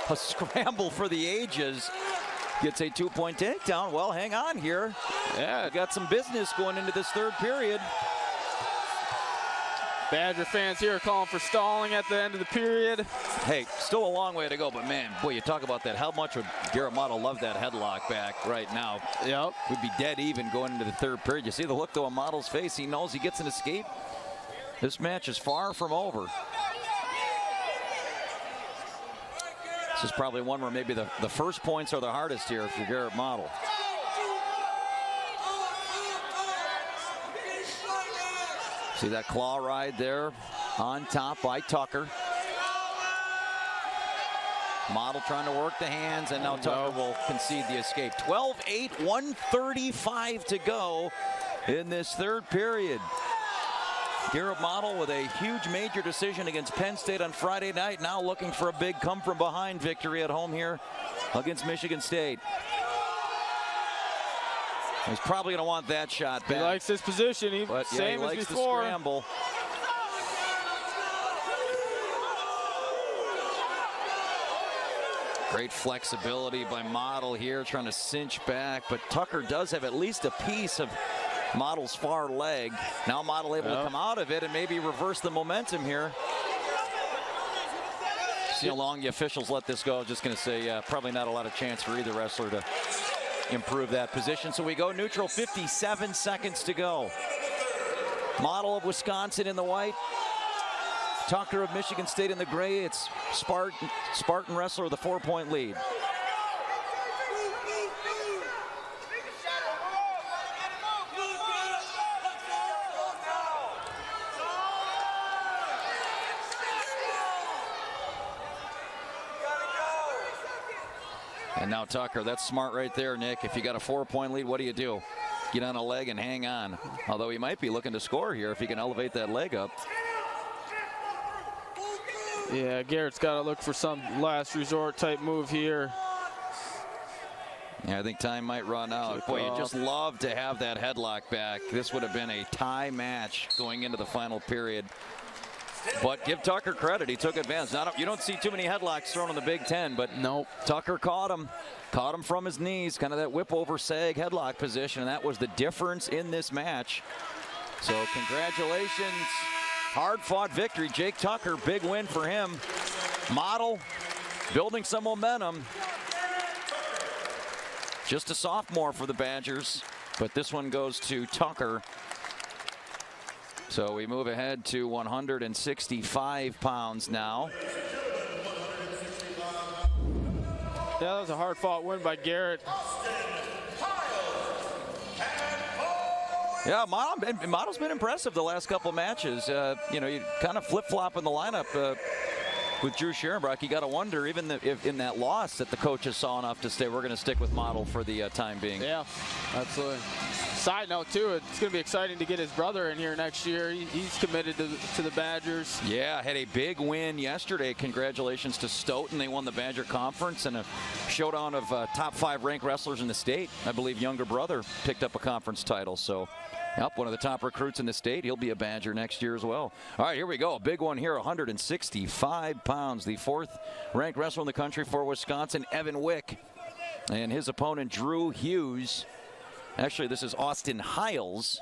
a scramble for the ages, gets a 2-point takedown. Well, hang on here. Yeah, got some business going into this third period. Badger fans here calling for stalling at the end of the period. Hey, still a long way to go, but man, boy, you talk about that. How much would Garrett Model love that headlock back right now? Yep. We'd be dead even going into the third period. You see the look, though, on Model's face. He knows he gets an escape. This match is far from over. This is probably one where maybe the first points are the hardest here for Garrett Model. See that claw ride there on top by Tucker. Model trying to work the hands, and now Tucker will concede the escape. 12-8, 1:35 to go in this third period. Garrett Model with a huge major decision against Penn State on Friday night, now looking for a big come-from-behind victory at home here against Michigan State. He's probably going to want that shot back. He likes his position. Same he likes as before. The scramble. Great flexibility by Model here, trying to cinch back. But Tucker does have at least a piece of Model's far leg. Now Model able to come out of it and maybe reverse the momentum here. See how long the officials let this go. Just going to say probably not a lot of chance for either wrestler to improve that position. So we go neutral, 57 seconds to go. Model of Wisconsin in the white. Tucker of Michigan State in the gray. It's Spartan wrestler with a 4-point lead. And now Tucker, that's smart right there, Nick. If you got a 4-point lead, what do? Get on a leg and hang on. Although he might be looking to score here if he can elevate that leg up. Yeah, Garrett's got to look for some last resort type move here. Yeah, I think time might run out. Boy, you just love to have that headlock back. This would have been a tie match going into the final period. But give Tucker credit. He took advantage. You don't see too many headlocks thrown in the Big Ten, but nope. Tucker caught him from his knees, kind of that whip over sag headlock position, and that was the difference in this match. So congratulations. Hard-fought victory. Jake Tucker, big win for him. Model building some momentum. Just a sophomore for the Badgers, but this one goes to Tucker. So we move ahead to 165 pounds now. Yeah, that was a hard-fought win by Garrett. Yeah, Model's been impressive the last couple of matches. You know, you kind of flip-flop in the lineup with Drew Scherenbrock. You got to wonder, even if in that loss, that the coaches saw enough to say, we're going to stick with Model for the time being. Yeah, absolutely. Side note, too, it's going to be exciting to get his brother in here next year. He's committed to the Badgers. Yeah, had a big win yesterday. Congratulations to Stoughton. They won the Badger Conference and a showdown of top 5 ranked wrestlers in the state. I believe younger brother picked up a conference title. So, yep, one of the top recruits in the state. He'll be a Badger next year as well. All right, here we go. A big one here, 165 pounds. The 4th ranked wrestler in the country for Wisconsin, Evan Wick. And his opponent, Drew Hughes. Actually, this is Austin Hiles.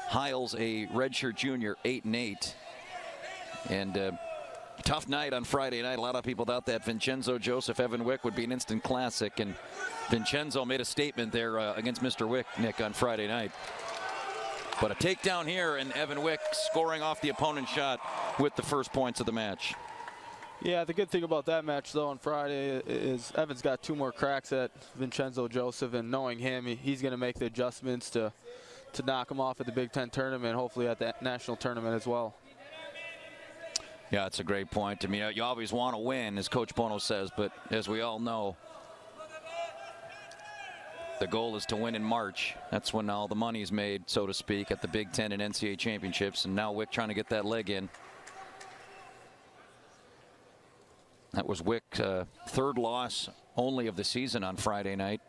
Hiles, a redshirt junior, 8-8. And tough night on Friday night. A lot of people thought that Vincenzo Joseph, Evan Wick would be an instant classic. And Vincenzo made a statement there against Mr. Wick, Nick, on Friday night. But a takedown here, and Evan Wick scoring off the opponent's shot with the first points of the match. Yeah, the good thing about that match, though, on Friday is Evan's got 2 more cracks at Vincenzo Joseph, and knowing him, he's going to make the adjustments to knock him off at the Big Ten tournament, hopefully at the national tournament as well. Yeah, it's a great point. I mean, you always want to win, as Coach Bono says, but as we all know, the goal is to win in March. That's when all the money's made, so to speak, at the Big Ten and NCAA championships, and now Wick trying to get that leg in. That was Wick's 3rd loss only of the season on Friday night.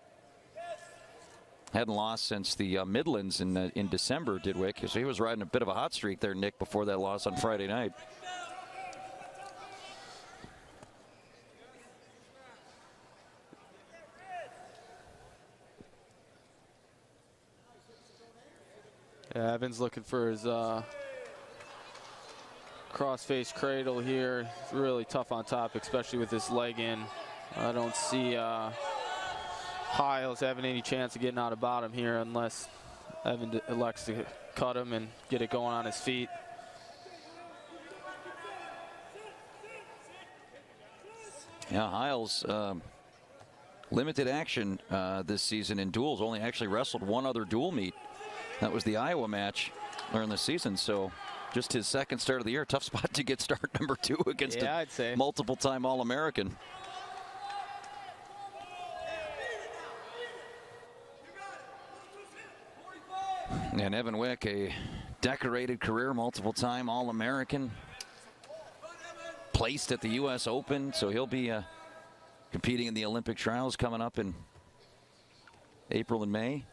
Hadn't lost since the Midlands in December, did Wick. So he was riding a bit of a hot streak there, Nick, before that loss on Friday night. Yeah, Evan's looking for his cross-face cradle here. It's really tough on top, especially with this leg in. I don't see Hiles having any chance of getting out of bottom here unless Evan elects to cut him and get it going on his feet. Yeah, Hiles, limited action this season in duels. Only actually wrestled 1 other dual meet. That was the Iowa match earlier in the season. So just his 2nd start of the year. Tough spot to get start number 2 against a multiple-time All-American. And Evan Wick, a decorated career, multiple-time All-American. Placed at the U.S. Open, so he'll be competing in the Olympic trials coming up in April and May.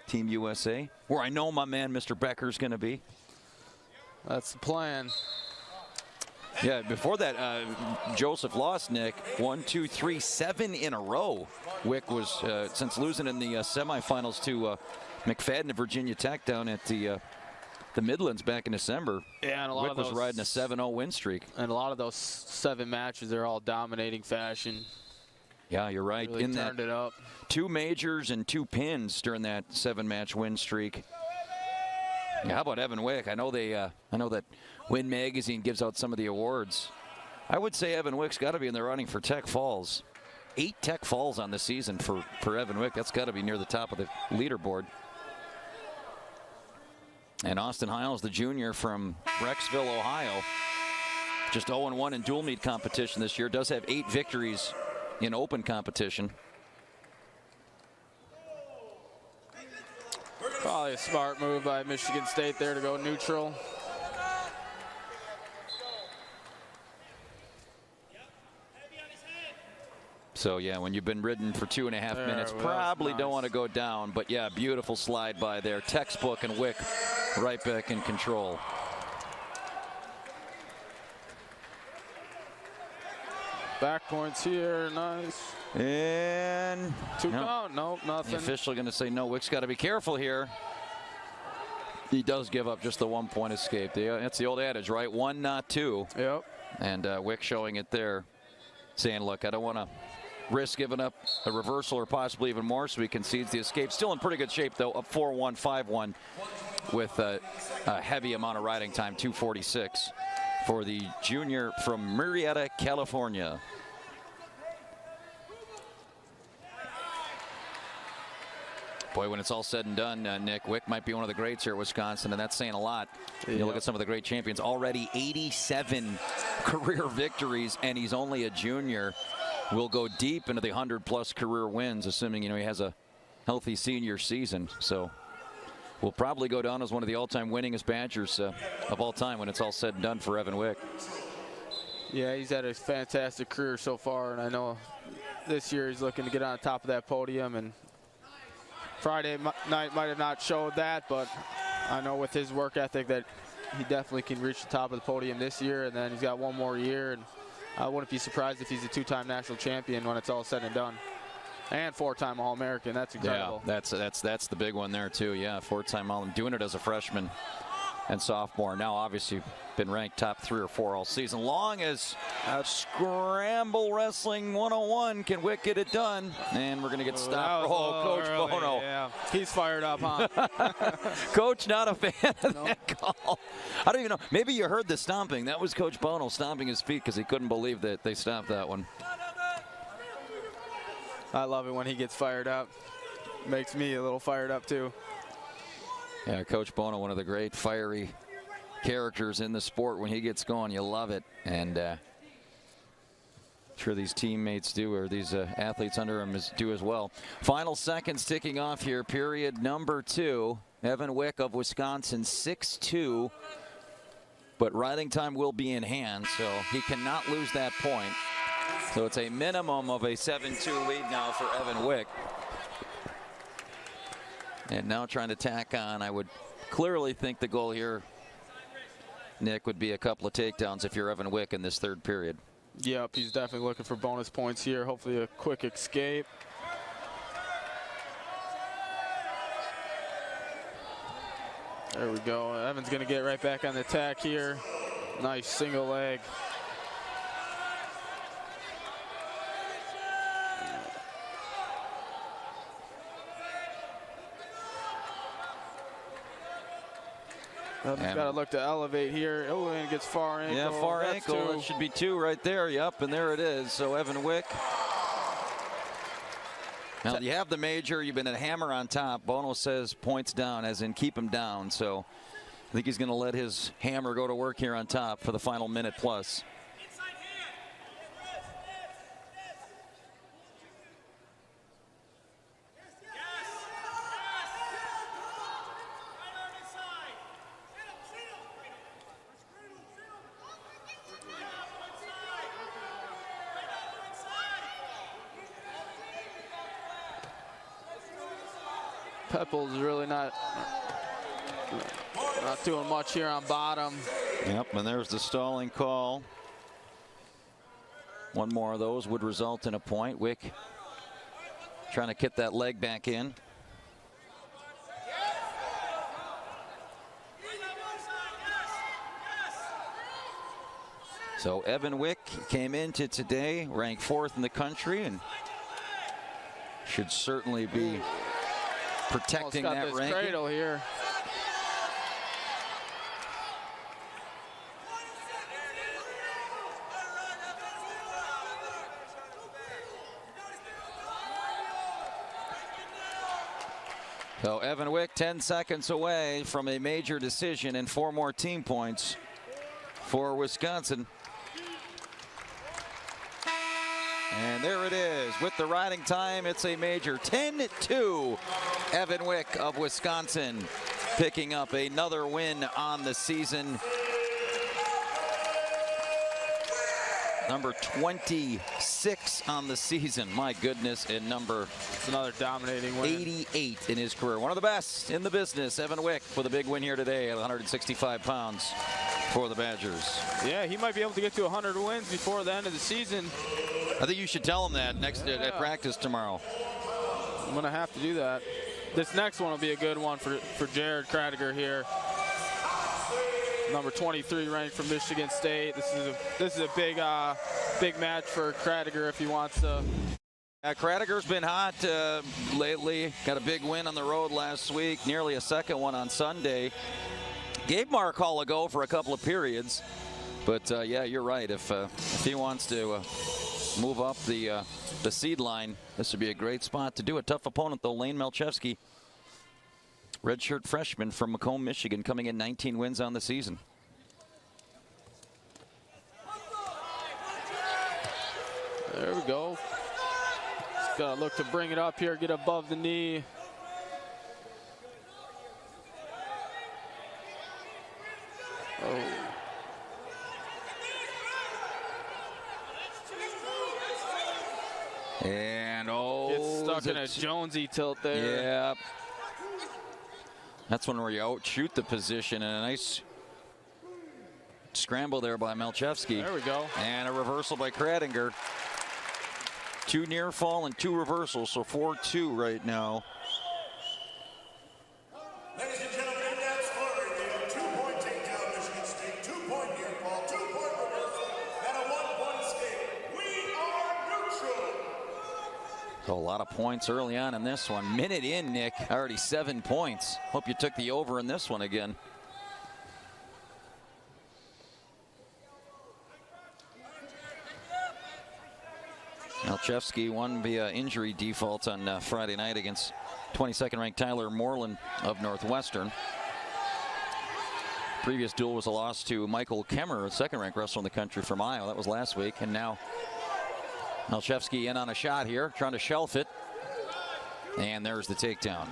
Team USA, where I know my man Mr. Becker's going to be. That's the plan. Yeah, before that, Joseph lost, Nick. 1, 2, 3, 7 in a row. Wick was, since losing in the semifinals to McFadden of Virginia Tech down at the Midlands back in December. Yeah, and a lot Wick of those was riding a 7-0 win streak. And a lot of those 7 matches, they're all dominating fashion. Yeah, you're right. Really turned it up. 2 majors and 2 pins during that 7-match win streak. Yeah, how about Evan Wick? I know that Win Magazine gives out some of the awards. I would say Evan Wick's got to be in the running for Tech Falls. 8 Tech Falls on the season for Evan Wick. That's got to be near the top of the leaderboard. And Austin Hiles, the junior from Brecksville, Ohio, just 0-1 in dual meet competition this year. Does have 8 victories in open competition. Probably a smart move by Michigan State there to go neutral. So yeah, when you've been ridden for 2.5 minutes, probably don't want to go down. But yeah, beautiful slide by there. Textbook, and Wick right back in control. Back points here, nice. And 2 count, nope, nothing. The official going to say no. Wick's got to be careful here. He does give up just the 1-point escape. That's the old adage, right? 1, not 2. Yep. And Wick showing it there, saying, look, I don't want to risk giving up a reversal or possibly even more, so he concedes the escape. Still in pretty good shape, though, up 4-1, 5-1 with a heavy amount of riding time, 2:46 for the junior from Murrieta, California. Boy, when it's all said and done, Nick, Wick might be one of the greats here at Wisconsin, and that's saying a lot. You look at some of the great champions, already 87 career victories, and he's only a junior. Will go deep into the 100-plus career wins, assuming he has a healthy senior season. So will probably go down as one of the all-time winningest Badgers of all time when it's all said and done for Evan Wick. Yeah, he's had a fantastic career so far, and I know this year he's looking to get on top of that podium. And Friday night might have not showed that, but I know with his work ethic that he definitely can reach the top of the podium this year, and then he's got one more year, and I wouldn't be surprised if he's a two-time national champion when it's all said and done. And four-time All-American. That's incredible. Yeah, that's the big one there too. Yeah, four-time All, doing it as a freshman and sophomore. Now obviously been ranked top 3 or 4 all season. Long as Scramble Wrestling 101 can Wick get it done, and we're gonna get stopped. Coach early. Bono. Yeah, he's fired up, huh? Coach, not a fan of that call. I don't even know. Maybe you heard the stomping. That was Coach Bono stomping his feet because he couldn't believe that they stopped that one. I love it when he gets fired up. Makes me a little fired up too. Yeah, Coach Bono, one of the great fiery characters in the sport. When he gets going, you love it. And I'm sure these teammates do, or these athletes under him do as well. Final seconds ticking off here, period number 2. Evan Wick of Wisconsin, 6'2", but riding time will be in hand, so he cannot lose that point. So it's a minimum of a 7-2 lead now for Evan Wick. And now trying to tack on. I would clearly think the goal here, Nick, would be a couple of takedowns if you're Evan Wick in this third period. Yep, he's definitely looking for bonus points here. Hopefully a quick escape. There we go. Evan's going to get right back on the attack here. Nice single leg. Evan's got to look to elevate here. Oh, and it gets far ankle. Yeah, far That's ankle. 2. That should be 2 right there. Yep, and there it is. So Evan Wick. Now you have the major. You've been a hammer on top. Bono says points down, as in keep him down. So I think he's going to let his hammer go to work here on top for the final minute plus. Pepple's really not doing much here on bottom. Yep, and there's the stalling call. One more of those would result in a point. Wick trying to get that leg back in. So Evan Wick came into today ranked 4th in the country and should certainly be protecting that ranking. Cradle here. So Evan Wick 10 seconds away from a major decision and 4 more team points for Wisconsin. And there it is. With the riding time, it's a major 10-2. Evan Wick of Wisconsin picking up another win on the season. Number 26 on the season. My goodness, and it's another dominating win. 88 in his career. One of the best in the business. Evan Wick with a big win here today at 165 pounds for the Badgers. Yeah, he might be able to get to 100 wins before the end of the season. I think you should tell him that at practice tomorrow. I'm going to have to do that. This next one will be a good one for Jared Kradiger here. Number 23 ranked from Michigan State. This is a big match for Kradiger if he wants to Kradiger's been hot lately. Got a big win on the road last week, nearly a second one on Sunday. Gave Markall a go for a couple of periods. But, yeah, you're right. If he wants to move up the seed line, this would be a great spot to do it. Tough opponent, though, Lane Malchevsky. Redshirt freshman from Macomb, Michigan, coming in 19 wins on the season. There we go. Just got to look to bring it up here, get above the knee. Oh. And Gets stuck in a Jonesy tilt there. Yeah. That's one where you outshoot the position, and a nice scramble there by Malchevsky. There we go. And a reversal by Kradiger. 2 near fall and 2 reversals, so 4-2 right now. Ladies and gentlemen, in that scoring, we have 2-point takedown, Michigan State, 2-point near fall, 2-point reversal, and a 1-point escape. We are neutral. So a lot of points early on in this one. Minute in, Nick, already 7 points. Hope you took the over in this one again. Malchevsky won via injury default on Friday night against 22nd ranked Tyler Moreland of Northwestern. Previous duel was a loss to Michael Kemmer, a second ranked wrestler in the country from Iowa. That was last week. And now Malchevsky in on a shot here, trying to shelf it. And there's the takedown.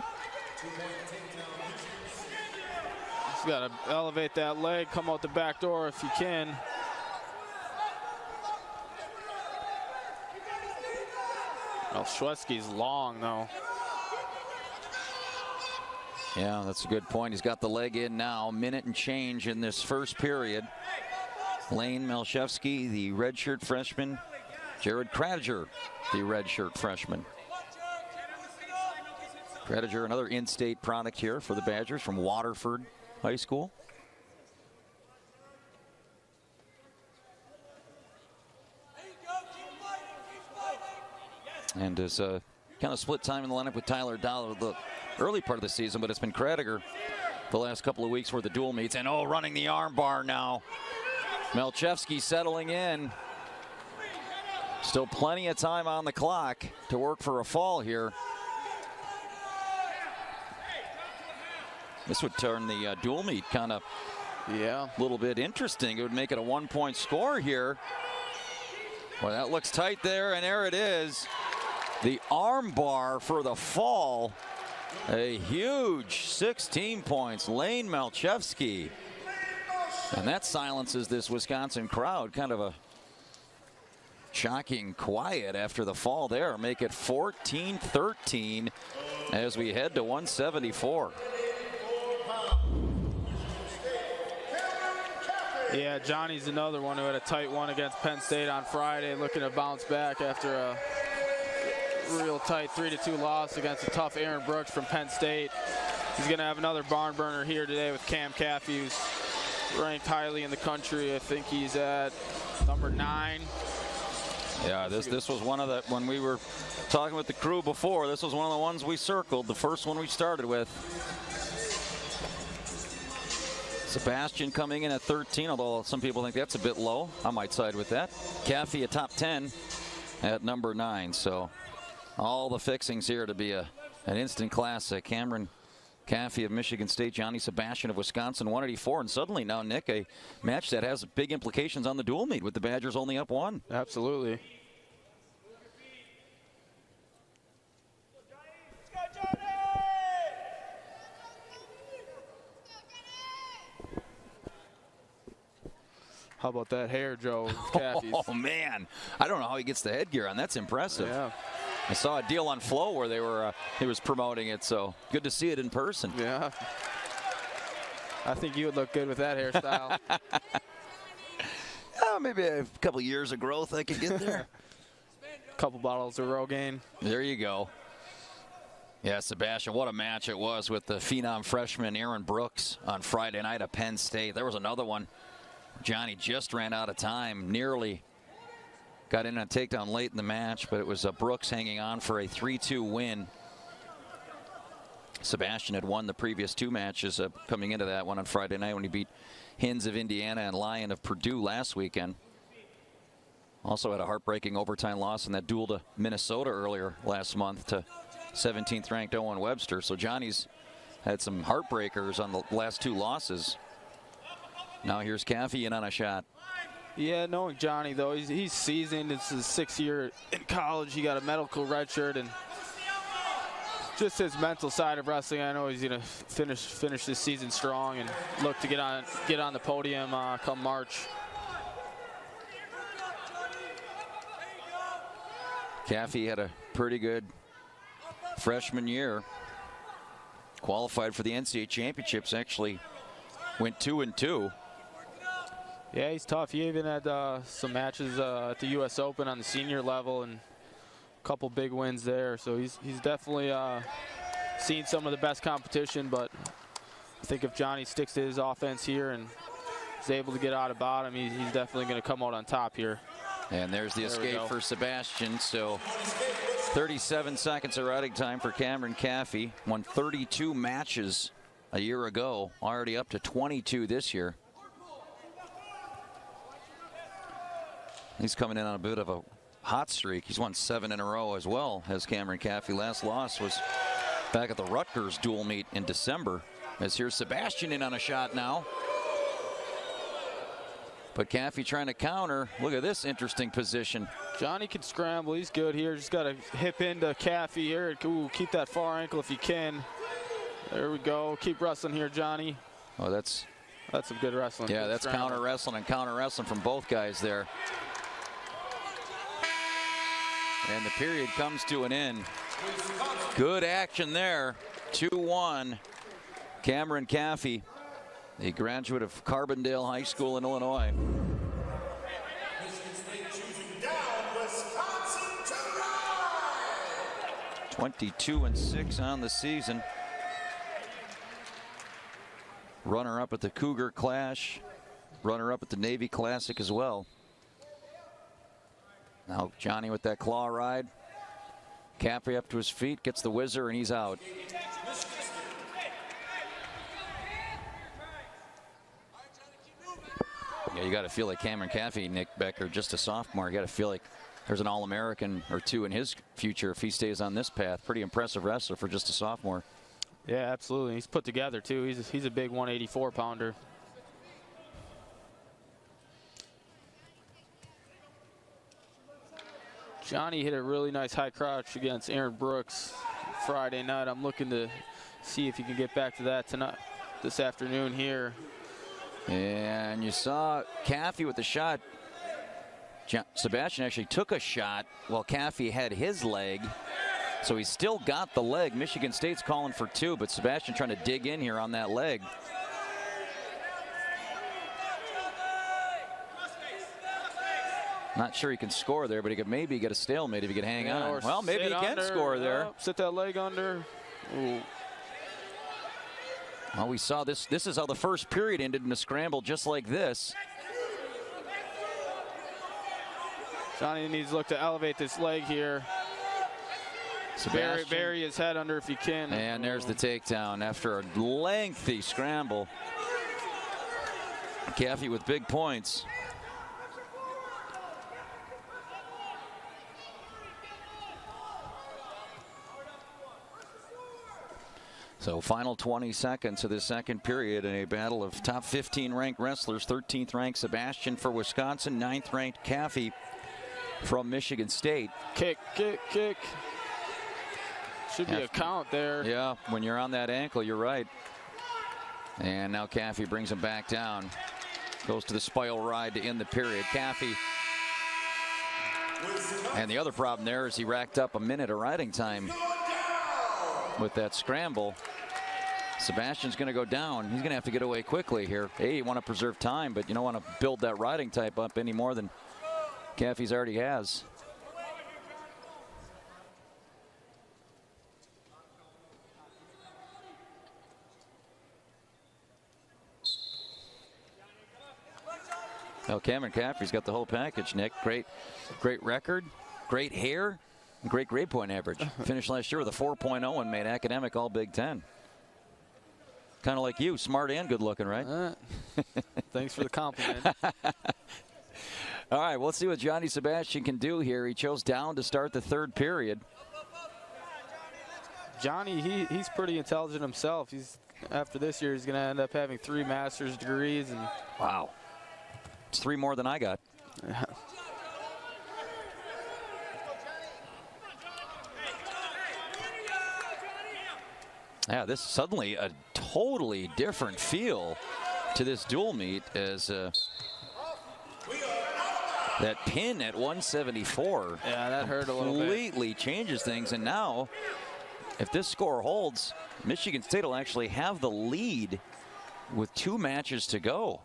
Just got to elevate that leg, come out the back door if you can. Malchevsky's long, though. Yeah, that's a good point. He's got the leg in now. Minute and change in this first period. Lane Malchevsky, the redshirt freshman. Jared Kradiger, the redshirt freshman. Kradiger, another in-state product here for the Badgers from Waterford High School. And is kind of split time in the lineup with Tyler Dollar the early part of the season, but it's been Kradiger the last couple of weeks where the duel meets. And running the arm bar now. Malchevsky settling in. Still plenty of time on the clock to work for a fall here. This would turn the duel meet kind of a little bit interesting. It would make it a 1-point score here. Well, that looks tight there, and there it is. The arm bar for the fall. A huge 16 points. Lane Malchevsky. And that silences this Wisconsin crowd. Kind of a shocking quiet after the fall there. Make it 14-13 as we head to 174. Yeah, Johnny's another one who had a tight one against Penn State on Friday, looking to bounce back after a real tight 3-2 loss against a tough Aaron Brooks from Penn State. He's going to have another barn burner here today with Cam Caffey, who's ranked highly in the country. I think he's at number 9. Yeah, this was one of the, when we were talking with the crew before, this was one of the ones we circled, the first one we started with. Sebastian coming in at 13, although some people think that's a bit low. I might side with that. Caffey a top 10 at number 9. So all the fixings here to be an instant classic. Cameron Caffey of Michigan State, Johnny Sebastian of Wisconsin, 184. And suddenly now, Nick, a match that has big implications on the dual meet with the Badgers only up 1. Absolutely. How about that hair, Joe? Oh, man. I don't know how he gets the headgear on. That's impressive. Yeah. I saw a deal on Flow where they were he was promoting it, so good to see it in person. Yeah. I think you would look good with that hairstyle. Maybe a couple years of growth I could get there. Couple bottles of Rogaine. There you go. Yeah, Sebastian, what a match it was with the phenom freshman Aaron Brooks on Friday night at Penn State. There was another one. Johnny just ran out of time, nearly got in on a takedown late in the match, but it was Brooks hanging on for a 3-2 win. Sebastian had won the previous 2 matches coming into that one on Friday night when he beat Hins of Indiana and Lyon of Purdue last weekend. Also had a heartbreaking overtime loss in that duel to Minnesota earlier last month to 17th ranked Owen Webster. So Johnny's had some heartbreakers on the last 2 losses. Now here's Caffey in on a shot. Yeah, knowing Johnny, though, he's seasoned. It's his 6th year in college. He got a medical red shirt, and just his mental side of wrestling, I know he's going to finish this season strong and look to get on the podium come March. Caffey had a pretty good freshman year. Qualified for the NCAA championships, actually went 2-2. Yeah, he's tough. He even had some matches at the U.S. Open on the senior level and a couple big wins there. So he's definitely seen some of the best competition. But I think if Johnny sticks to his offense here and is able to get out of bottom, he's definitely going to come out on top here. And there's the escape for Sebastian. So 37 seconds of riding time for Cameron Caffey. Won 32 matches a year ago, already up to 22 this year. He's coming in on a bit of a hot streak. He's won 7 in a row as well as Cameron Caffey. Last loss was back at the Rutgers dual meet in December. As here's Sebastian in on a shot now. But Caffey trying to counter. Look at this interesting position. Johnny can scramble. He's good here. Just got to hip into Caffey here. Ooh, keep that far ankle if you can. There we go. Keep wrestling here, Johnny. Oh, that's some good wrestling. Yeah, good that's scramble. counter wrestling from both guys there. And the period comes to an end. Good action there. 2-1. Cameron Caffey, a graduate of Carbondale High School in Illinois. 22-6 on the season. Runner-up at the Cougar Clash. Runner-up at the Navy Classic as well. Now Johnny with that claw ride. Caffey up to his feet, gets the whizzer, and he's out. Yeah, you got to feel like Cameron Caffey, Nick Becker, just a sophomore. You got to feel like there's an All-American or 2 in his future if he stays on this path. Pretty impressive wrestler for just a sophomore. Yeah, absolutely. He's put together too. He's a big 184-pounder. Johnny hit a really nice high crouch against Aaron Brooks Friday night. I'm looking to see if he can get back to that tonight, this afternoon here. And you saw Caffey with the shot. Sebastian actually took a shot while Caffey had his leg. So he's still got the leg. Michigan State's calling for 2, but Sebastian trying to dig in here on that leg. Not sure he can score there, but he could maybe get a stalemate if he could hang on. Well, maybe he can score there. Sit that leg under. Ooh. Well, we saw this. This is how the first period ended in a scramble just like this. Johnny needs to look to elevate this leg here. Bury his head under if you can. And there's the takedown after a lengthy scramble. Caffey with big points. So final 20 seconds of the second period in a battle of top 15 ranked wrestlers. 13th ranked Sebastian for Wisconsin, 9th ranked Caffey from Michigan State. Kick, kick, kick. Should be a count there. Yeah, when you're on that ankle, you're right. And now Caffey brings him back down. Goes to the spiral ride to end the period. Caffey. And the other problem there is he racked up a minute of riding time with that scramble. Sebastian's going to go down. He's going to have to get away quickly here. Hey, you want to preserve time, but you don't want to build that riding type up any more than Caffey's already has. Well, Cameron Caffrey's got the whole package, Nick. Great record, great hair, and great grade point average. Finished last year with a 4.0 and made academic all Big Ten. Kind of like you, smart and good looking, right? Thanks for the compliment. All right, well, let's see what Johnny Sebastian can do here. He chose down to start the third period. Johnny, he's pretty intelligent himself. After this year, he's going to end up having 3 master's degrees. And wow. It's 3 more than I got. Yeah, this is suddenly a totally different feel to this dual meet as that pin at 174. Yeah, that hurt a little bit. Completely changes things. And now, if this score holds, Michigan State will actually have the lead with 2 matches to go.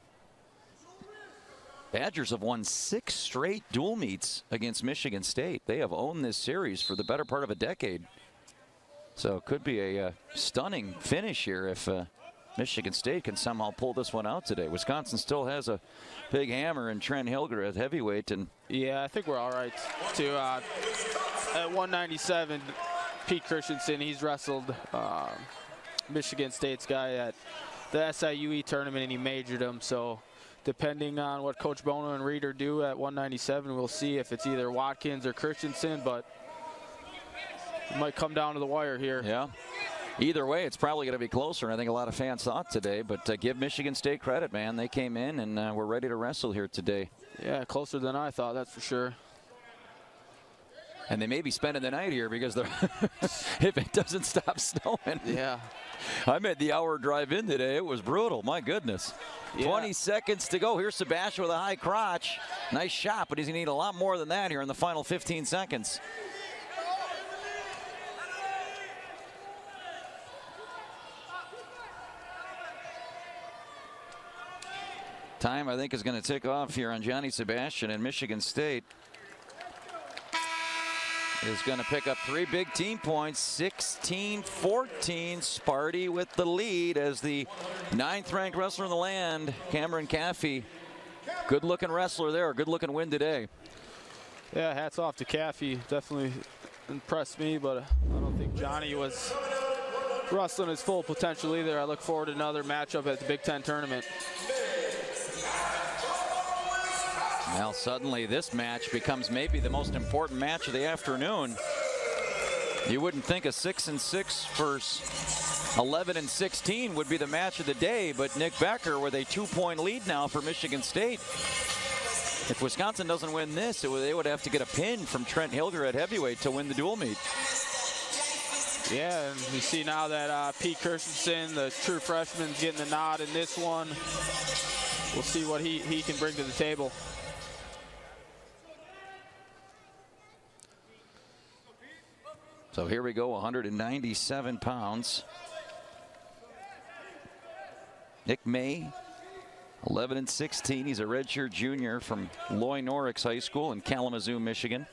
Badgers have won 6 straight dual meets against Michigan State. They have owned this series for the better part of a decade. So it could be a stunning finish here if Michigan State can somehow pull this one out today. Wisconsin still has a big hammer in Trent Hilger at heavyweight. And yeah, I think we're all right too. At 197, Pete Christensen, he's wrestled Michigan State's guy at the SIUE tournament, and he majored him. So depending on what Coach Bono and Reeder do at 197, we'll see if it's either Watkins or Christensen, but it might come down to the wire here. Yeah. Either way, it's probably going to be closer, and I think a lot of fans thought today. But give Michigan State credit, man. They came in and were ready to wrestle here today. Yeah, closer than I thought, that's for sure. And they may be spending the night here because if it doesn't stop snowing. Yeah. I made the hour drive in today. It was brutal. My goodness. Yeah. 20 seconds to go. Here's Sebastian with a high crotch. Nice shot, but he's going to need a lot more than that here in the final 15 seconds. Time, I think, is going to tick off here on Johnny Sebastian, and Michigan State is going to pick up 3 big team points, 16-14. Sparty with the lead as the 9th-ranked wrestler in the land, Cameron Caffey. Good-looking wrestler there, good-looking win today. Yeah, hats off to Caffey. Definitely impressed me, but I don't think Johnny was wrestling his full potential either. I look forward to another matchup at the Big Ten tournament. Well, suddenly this match becomes maybe the most important match of the afternoon. You wouldn't think a 6-6 versus 11-16 would be the match of the day, but Nick Becker with a 2-point lead now for Michigan State. If Wisconsin doesn't win this, they would have to get a pin from Trent Hilger at heavyweight to win the dual meet. Yeah, and we see now that Pete Christensen, the true freshman, is getting the nod in this one. We'll see what he can bring to the table. So here we go, 197 pounds. Nick May, 11-16. He's a redshirt junior from Loy Norrix High School in Kalamazoo, Michigan.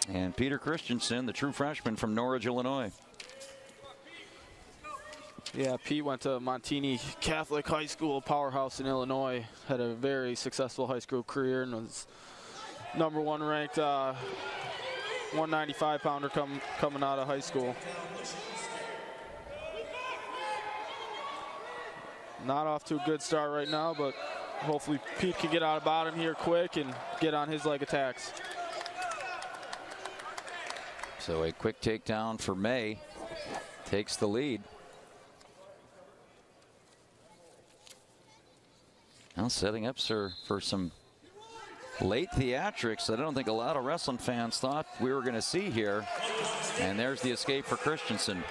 And Peter Christensen, the true freshman from Norridge, Illinois. Yeah, Pete went to Montini Catholic High School, powerhouse in Illinois. Had a very successful high school career and was #1 ranked 195-pounder coming out of high school. Not off to a good start right now, but hopefully Pete can get out of bottom here quick and get on his leg attacks. So a quick takedown for May. Takes the lead. Now setting up, sir, for some late theatrics that I don't think a lot of wrestling fans thought we were going to see here. And there's the escape for Christensen.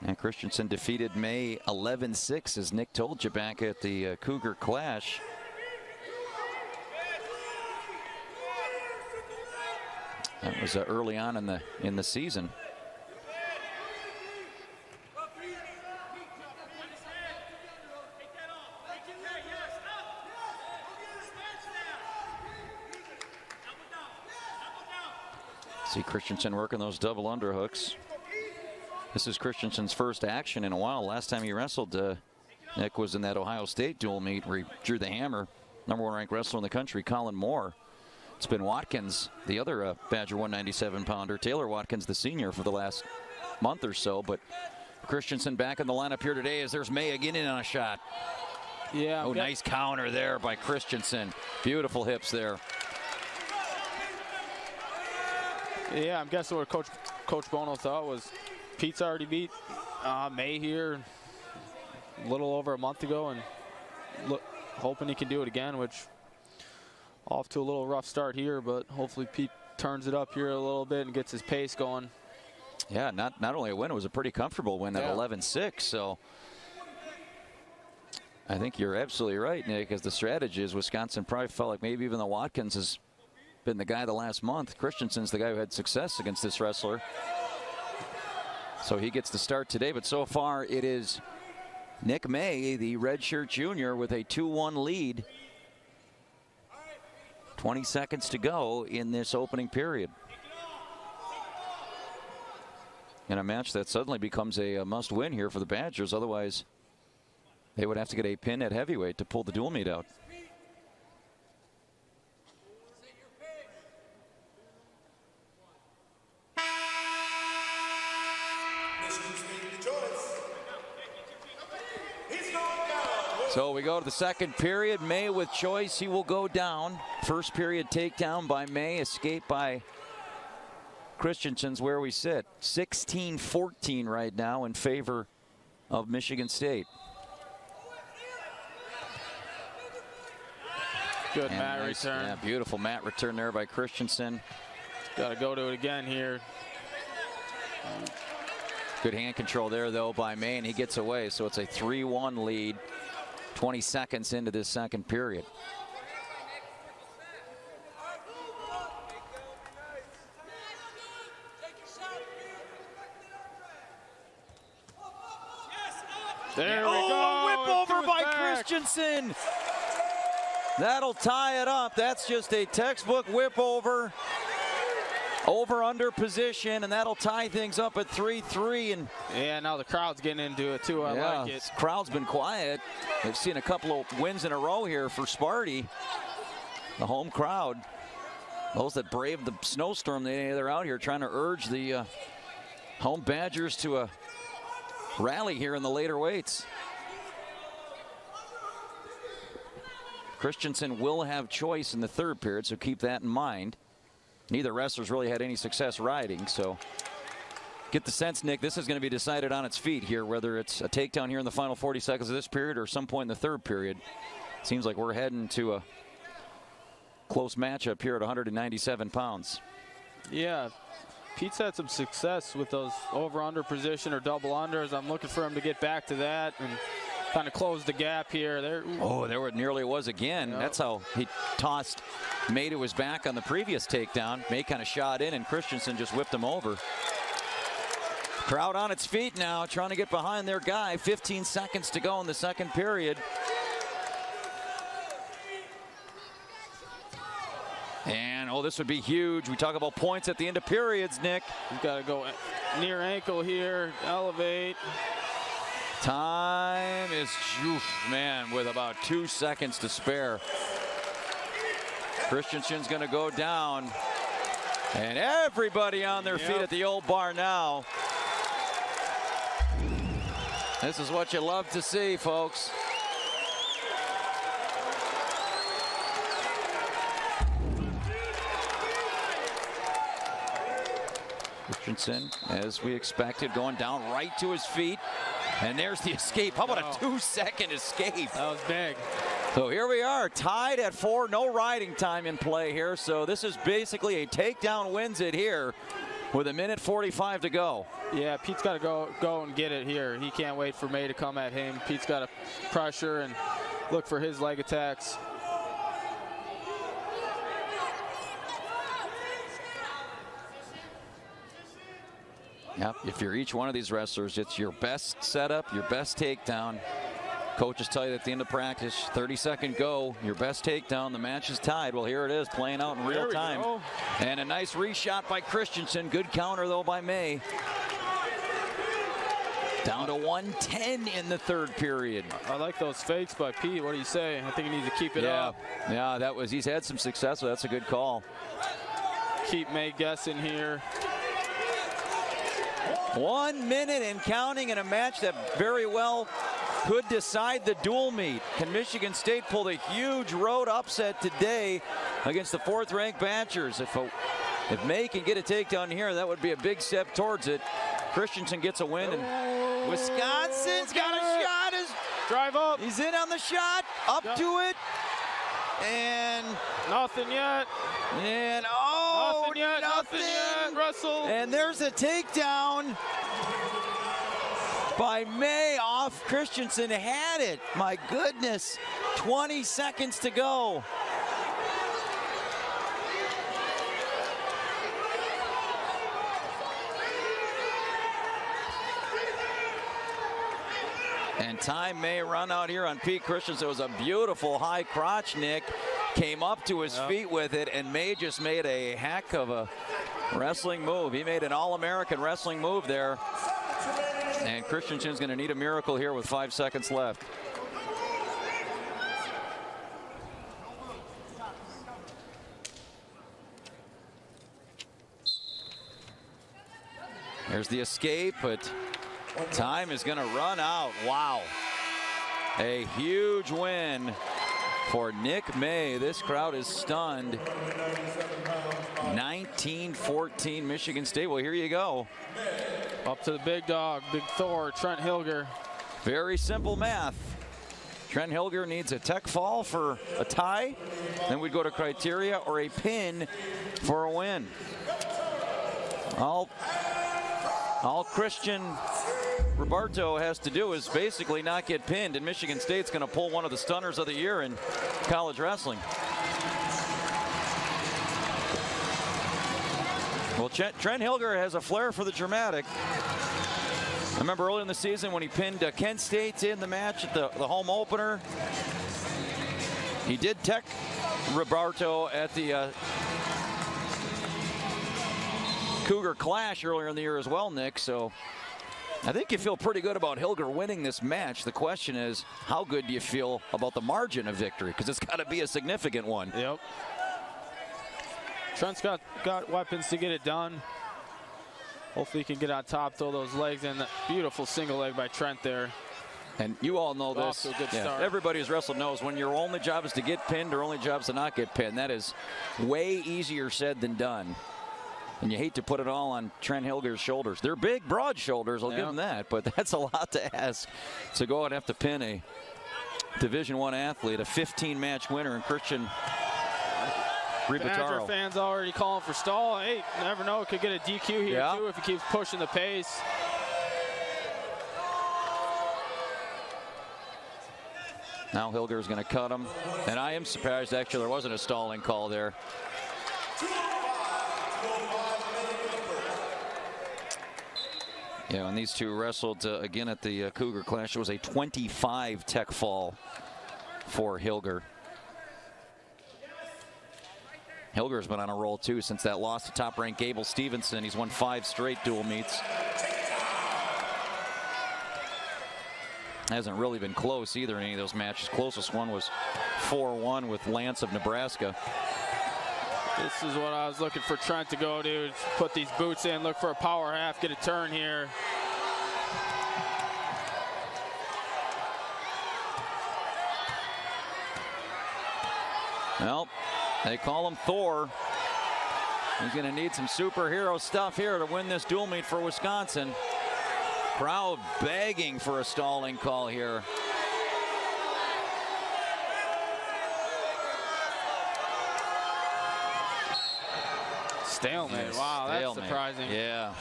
And Christensen defeated May 11-6, as Nick told you back at the Cougar Clash. That was early on in the season. See Christensen working those double underhooks. This is Christensen's first action in a while. Last time he wrestled, Nick, was in that Ohio State dual meet where he drew the hammer. #1 ranked wrestler in the country, Colin Moore. It's been Watkins, the other Badger 197-pounder, Taylor Watkins, the senior, for the last month or so. But Christensen back in the lineup here today as there's May again in on a shot. Yeah. Oh, nice counter there by Christensen. Beautiful hips there. Yeah, I'm guessing what Coach Bono thought was Pete's already beat May here a little over a month ago, and hoping he can do it again, which off to a little rough start here, but hopefully Pete turns it up here a little bit and gets his pace going. Yeah, not only a win, it was a pretty comfortable win at 11-6. So I think you're absolutely right, Nick, as the strategy is Wisconsin probably felt like maybe even though Watkins has been the guy the last month, Christensen's the guy who had success against this wrestler. So he gets the start today, but so far it is Nick May, the redshirt junior, with a 2-1 lead. 20 seconds to go in this opening period. In a match that suddenly becomes a must-win here for the Badgers. Otherwise, they would have to get a pin at heavyweight to pull the dual meet out. So we go to the second period. May with choice. He will go down. First period takedown by May. Escape by Christensen's where we sit. 16-14 right now in favor of Michigan State. Good mat return. Yeah, beautiful mat return there by Christensen. Got to go to it again here. Good hand control there, though, by May, and he gets away. So it's a 3-1 lead. 20 seconds into this second period. There we go. Whip over by Christensen. That'll tie it up. That's just a textbook whip over. Over-under position, and that'll tie things up at 3-3. And yeah, now the crowd's getting into it too. I like it. Crowd's been quiet. They've seen a couple of wins in a row here for Sparty. The home crowd, those that braved the snowstorm, they're out here trying to urge the home Badgers to a rally here in the later weights. Christensen will have choice in the third period, so keep that in mind. Neither wrestler's really had any success riding, so get the sense, Nick, this is going to be decided on its feet here, whether it's a takedown here in the final 40 seconds of this period or some point in the third period. Seems like we're heading to a close matchup here at 197 pounds. Yeah, Pete's had some success with those over-under position or double unders. I'm looking for him to get back to that and kind of close the gap here. There it nearly was again. Yep. That's how he tossed May to his back on the previous takedown. May kind of shot in, and Christensen just whipped him over. Crowd on its feet now, trying to get behind their guy. 15 seconds to go in the second period. And, this would be huge. We talk about points at the end of periods, Nick. You've got to go near ankle here, elevate. Time is, man, with about 2 seconds to spare. Christensen's going to go down. And everybody on their feet at the old bar now. This is what you love to see, folks. Christensen, as we expected, going down right to his feet. And there's the escape. How about a 2-second escape? That was big. So here we are, tied at 4. No riding time in play here. So this is basically a takedown wins it here with 1:45 to go. Yeah, Pete's got to go and get it here. He can't wait for May to come at him. Pete's got to pressure and look for his leg attacks. Yep, if you're each one of these wrestlers, it's your best setup, your best takedown. Coaches tell you at the end of practice, 30-second go, your best takedown, the match is tied. Well, here it is, playing out in real time. Go. And a nice reshot by Christensen. Good counter, though, by May. Down to 110 in the third period. I like those fakes by Pete. What do you say? I think he needs to keep it up. Yeah, he's had some success, so that's a good call. Keep May guessing here. 1 minute and counting in a match that very well could decide the dual meet. Can Michigan State pull a huge road upset today against the 4th-ranked Badgers? If May can get a takedown here, that would be a big step towards it. Christensen gets a win, and Wisconsin's got a shot. Drive up. He's in on the shot, up to it, and nothing yet. And Nothing yet. Russell. And there's a takedown by May off Christensen. Had it. My goodness. 20 seconds to go. And time may run out here on Pete Christensen. It was a beautiful high crotch, Nick. Came up to his feet with it, and May just made a heck of a wrestling move. He made an All-American wrestling move there. And Christensen's going to need a miracle here with 5 seconds left. There's the escape, but time is going to run out. Wow. A huge win for Nick May. This crowd is stunned. 19-14 Michigan State. Well, here you go. Up to the big dog, Big Thor, Trent Hilger. Very simple math. Trent Hilger needs a tech fall for a tie. Then we'd go to criteria or a pin for a win. All Christian Roberto has to do is basically not get pinned, and Michigan State's going to pull one of the stunners of the year in college wrestling. Well, Trent Hilger has a flair for the dramatic. I remember early in the season when he pinned Kent State in the match at the home opener. He did tech Roberto at the Cougar Clash earlier in the year as well, Nick. So I think you feel pretty good about Hilger winning this match. The question is, how good do you feel about the margin of victory? Because it's got to be a significant one. Yep. Trent's got weapons to get it done. Hopefully he can get on top, throw those legs in. Beautiful single leg by Trent there. And you all know this. Off to a good start. Everybody who's wrestled knows when your only job is to get pinned or only job is to not get pinned. That is way easier said than done. And you hate to put it all on Trent Hilger's shoulders. They're big, broad shoulders, I'll give him that, but that's a lot to ask to go and have to pin a Division I athlete, a 15-match winner in Christian Ripataro. Badger fans already calling for stall. Hey, never know, it could get a DQ here too if he keeps pushing the pace. Now Hilger's going to cut him, and I am surprised actually there wasn't a stalling call there. Yeah, and these two wrestled again at the Cougar Clash. It was a 25 tech fall for Hilger. Hilger's been on a roll too since that loss to top-ranked Gable Stevenson. He's won 5 straight dual meets. Hasn't really been close either in any of those matches. Closest one was 4-1 with Lance of Nebraska. This is what I was looking for Trent to go do. Put these boots in, look for a power half, get a turn here. Well, they call him Thor. He's going to need some superhero stuff here to win this dual meet for Wisconsin. Crowd begging for a stalling call here. Stalemate. Wow, that's surprising. Yeah.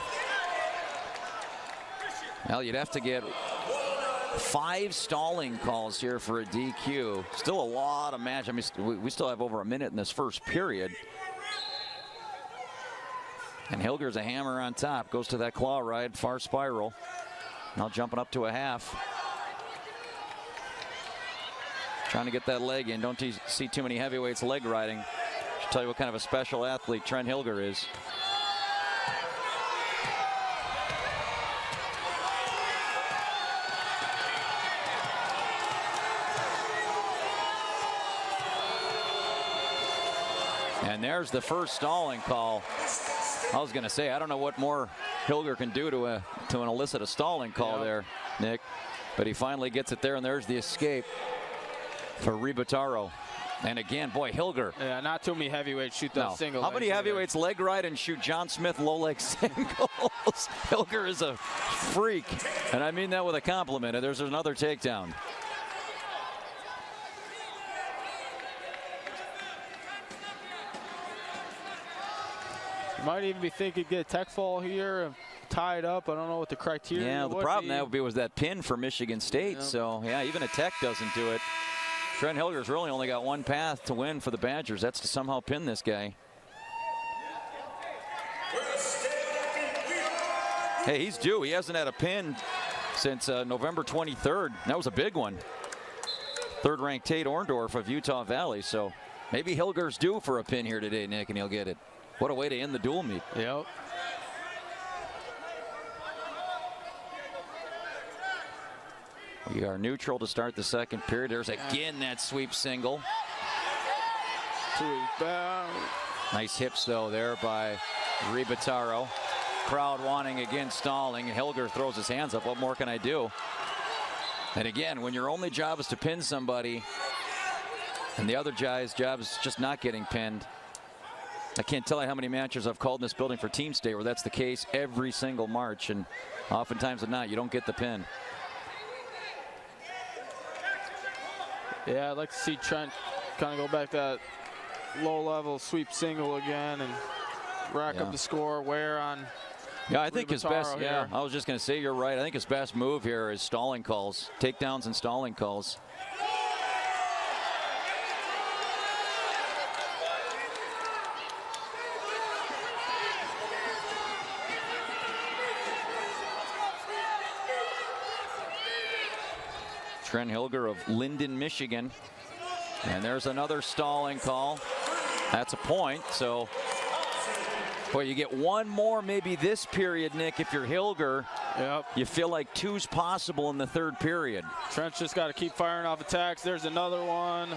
Well, you'd have to get 5 stalling calls here for a DQ. Still a lot of match. I mean, we still have over a minute in this first period. And Hilger's a hammer on top. Goes to that claw ride, far spiral. Now jumping up to a half. Trying to get that leg in. Don't see too many heavyweights leg riding. Should tell you what kind of a special athlete Trent Hilger is. And there's the first stalling call. I was going to say, I don't know what more Hilger can do to elicit a stalling call there, Nick. But he finally gets it there, and there's the escape for Ribataro. And again, boy, Hilger. Yeah, not too many heavyweights shoot that single. How many heavyweights leg ride and shoot John Smith low leg singles? Hilger is a freak, and I mean that with a compliment. And there's another takedown. Might even be thinking get a tech fall here, tie it up. I don't know what the criteria. Yeah, the problem that would be was that pin for Michigan State. Yeah. So yeah, even a tech doesn't do it. Trent Hilger's really only got one path to win for the Badgers. That's to somehow pin this guy. Hey, he's due. He hasn't had a pin since November 23rd. That was a big one. Third-ranked Tate Orndorff of Utah Valley. So maybe Hilger's due for a pin here today, Nick, and he'll get it. What a way to end the dual meet. Yep. We are neutral to start the second period. There's again that sweep single. Nice hips, though, there by Ribataro. Crowd wanting again stalling. Hilger throws his hands up. What more can I do? And again, when your only job is to pin somebody and the other guy's job is just not getting pinned, I can't tell you how many matches I've called in this building for Team State where that's the case every single March, and oftentimes than not, you don't get the pin. Yeah, I'd like to see Trent kind of go back to that low-level sweep single again and rack up the score. Wear on. Yeah, I think his best. Here. Yeah, I was just going to say you're right. I think his best move here is stalling calls, takedowns, and stalling calls. Trent Hilger of Linden, Michigan. And there's another stalling call. That's a point. So, boy, you get one more maybe this period, Nick, if you're Hilger. Yep. You feel like two's possible in the third period. Trent's just got to keep firing off attacks. There's another one.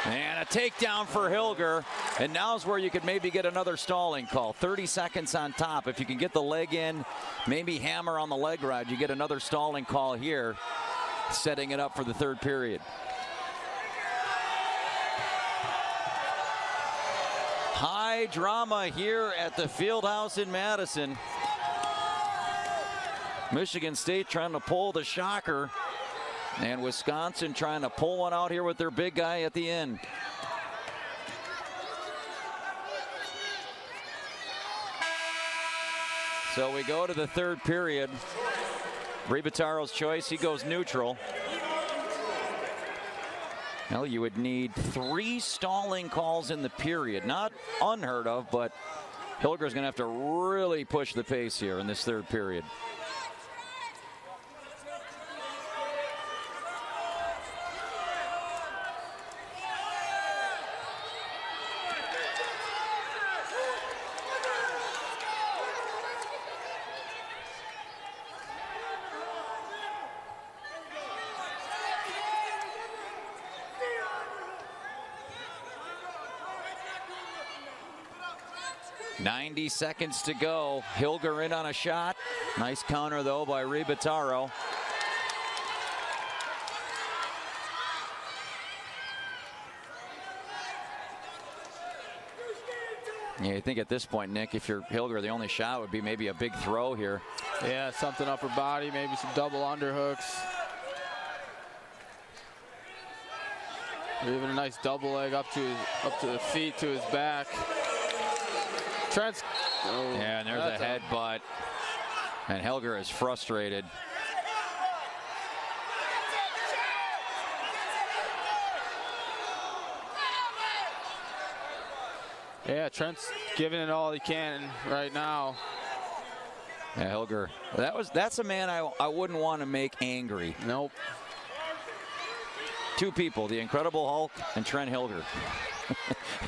And a takedown for Hilger. And now's where you could maybe get another stalling call. 30 seconds on top. If you can get the leg in, maybe hammer on the leg ride, you get another stalling call here, setting it up for the third period. High drama here at the Fieldhouse in Madison. Michigan State trying to pull the shocker, and Wisconsin trying to pull one out here with their big guy at the end. So we go to the third period. Ribataro's choice, he goes neutral. Well, you would need 3 stalling calls in the period. Not unheard of, but Hilger's going to have to really push the pace here in this third period. .90 seconds to go. Hilger in on a shot. Nice counter, though, by Ribataro. Yeah, you think at this point, Nick, if you're Hilger, the only shot would be maybe a big throw here. Yeah, something upper body, maybe some double underhooks. Or even a nice double leg up to the feet, to his back. Trent's, yeah, and there's a headbutt. And Hilger is frustrated. Yeah, Trent's giving it all he can right now. Yeah, Hilger. That's a man I wouldn't want to make angry. Nope. two people, the Incredible Hulk and Trent Hilger.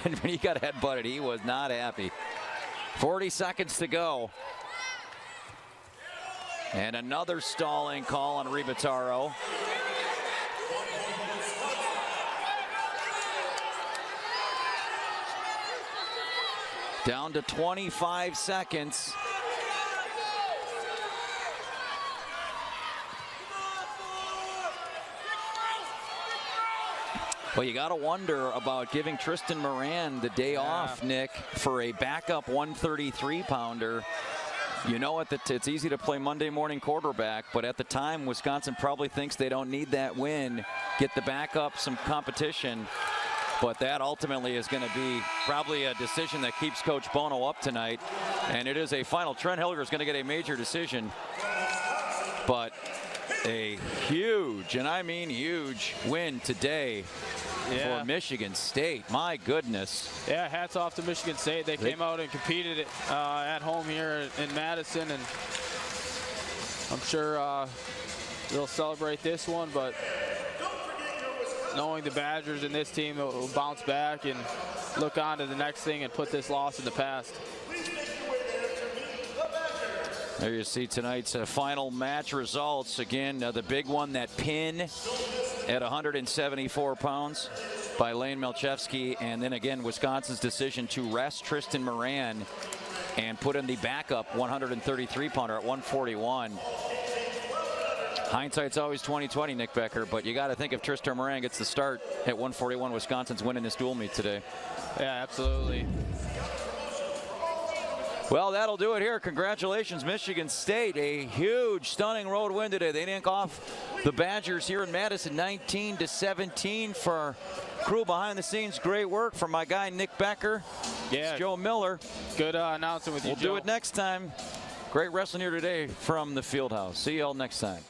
And when he got headbutted, he was not happy. 40 seconds to go. And another stalling call on Ribataro. Down to 25 seconds. Well, you got to wonder about giving Tristan Moran the day off, Nick, for a backup 133-pounder. You know it's easy to play Monday morning quarterback, but at the time, Wisconsin probably thinks they don't need that win. Get the backup some competition. But that ultimately is going to be probably a decision that keeps Coach Bono up tonight. And it is a final. Trent Hilger is going to get a major decision. But a huge, and I mean huge, win today for Michigan State. My goodness. Yeah, hats off to Michigan State. They came out and competed at home here in Madison, and I'm sure they'll celebrate this one, but knowing the Badgers and this team will bounce back and look on to the next thing and put this loss in the past. There you see tonight's final match results. Again, the big one, that pin at 174 pounds by Lane Malchevsky. And then again, Wisconsin's decision to rest Tristan Moran and put in the backup 133-pounder at 141. Hindsight's always 20/20, Nick Becker, but you got to think if Tristan Moran gets the start at 141, Wisconsin's winning this dual meet today. Yeah, absolutely. Well, that'll do it here. Congratulations, Michigan State. A huge, stunning road win today. They dink off the Badgers here in Madison, 19-17 for crew behind the scenes. Great work from my guy, Nick Becker. Yeah. It's Joe Miller. Good announcing with you, We'll do it next time. Great wrestling here today from the Fieldhouse. See you all next time.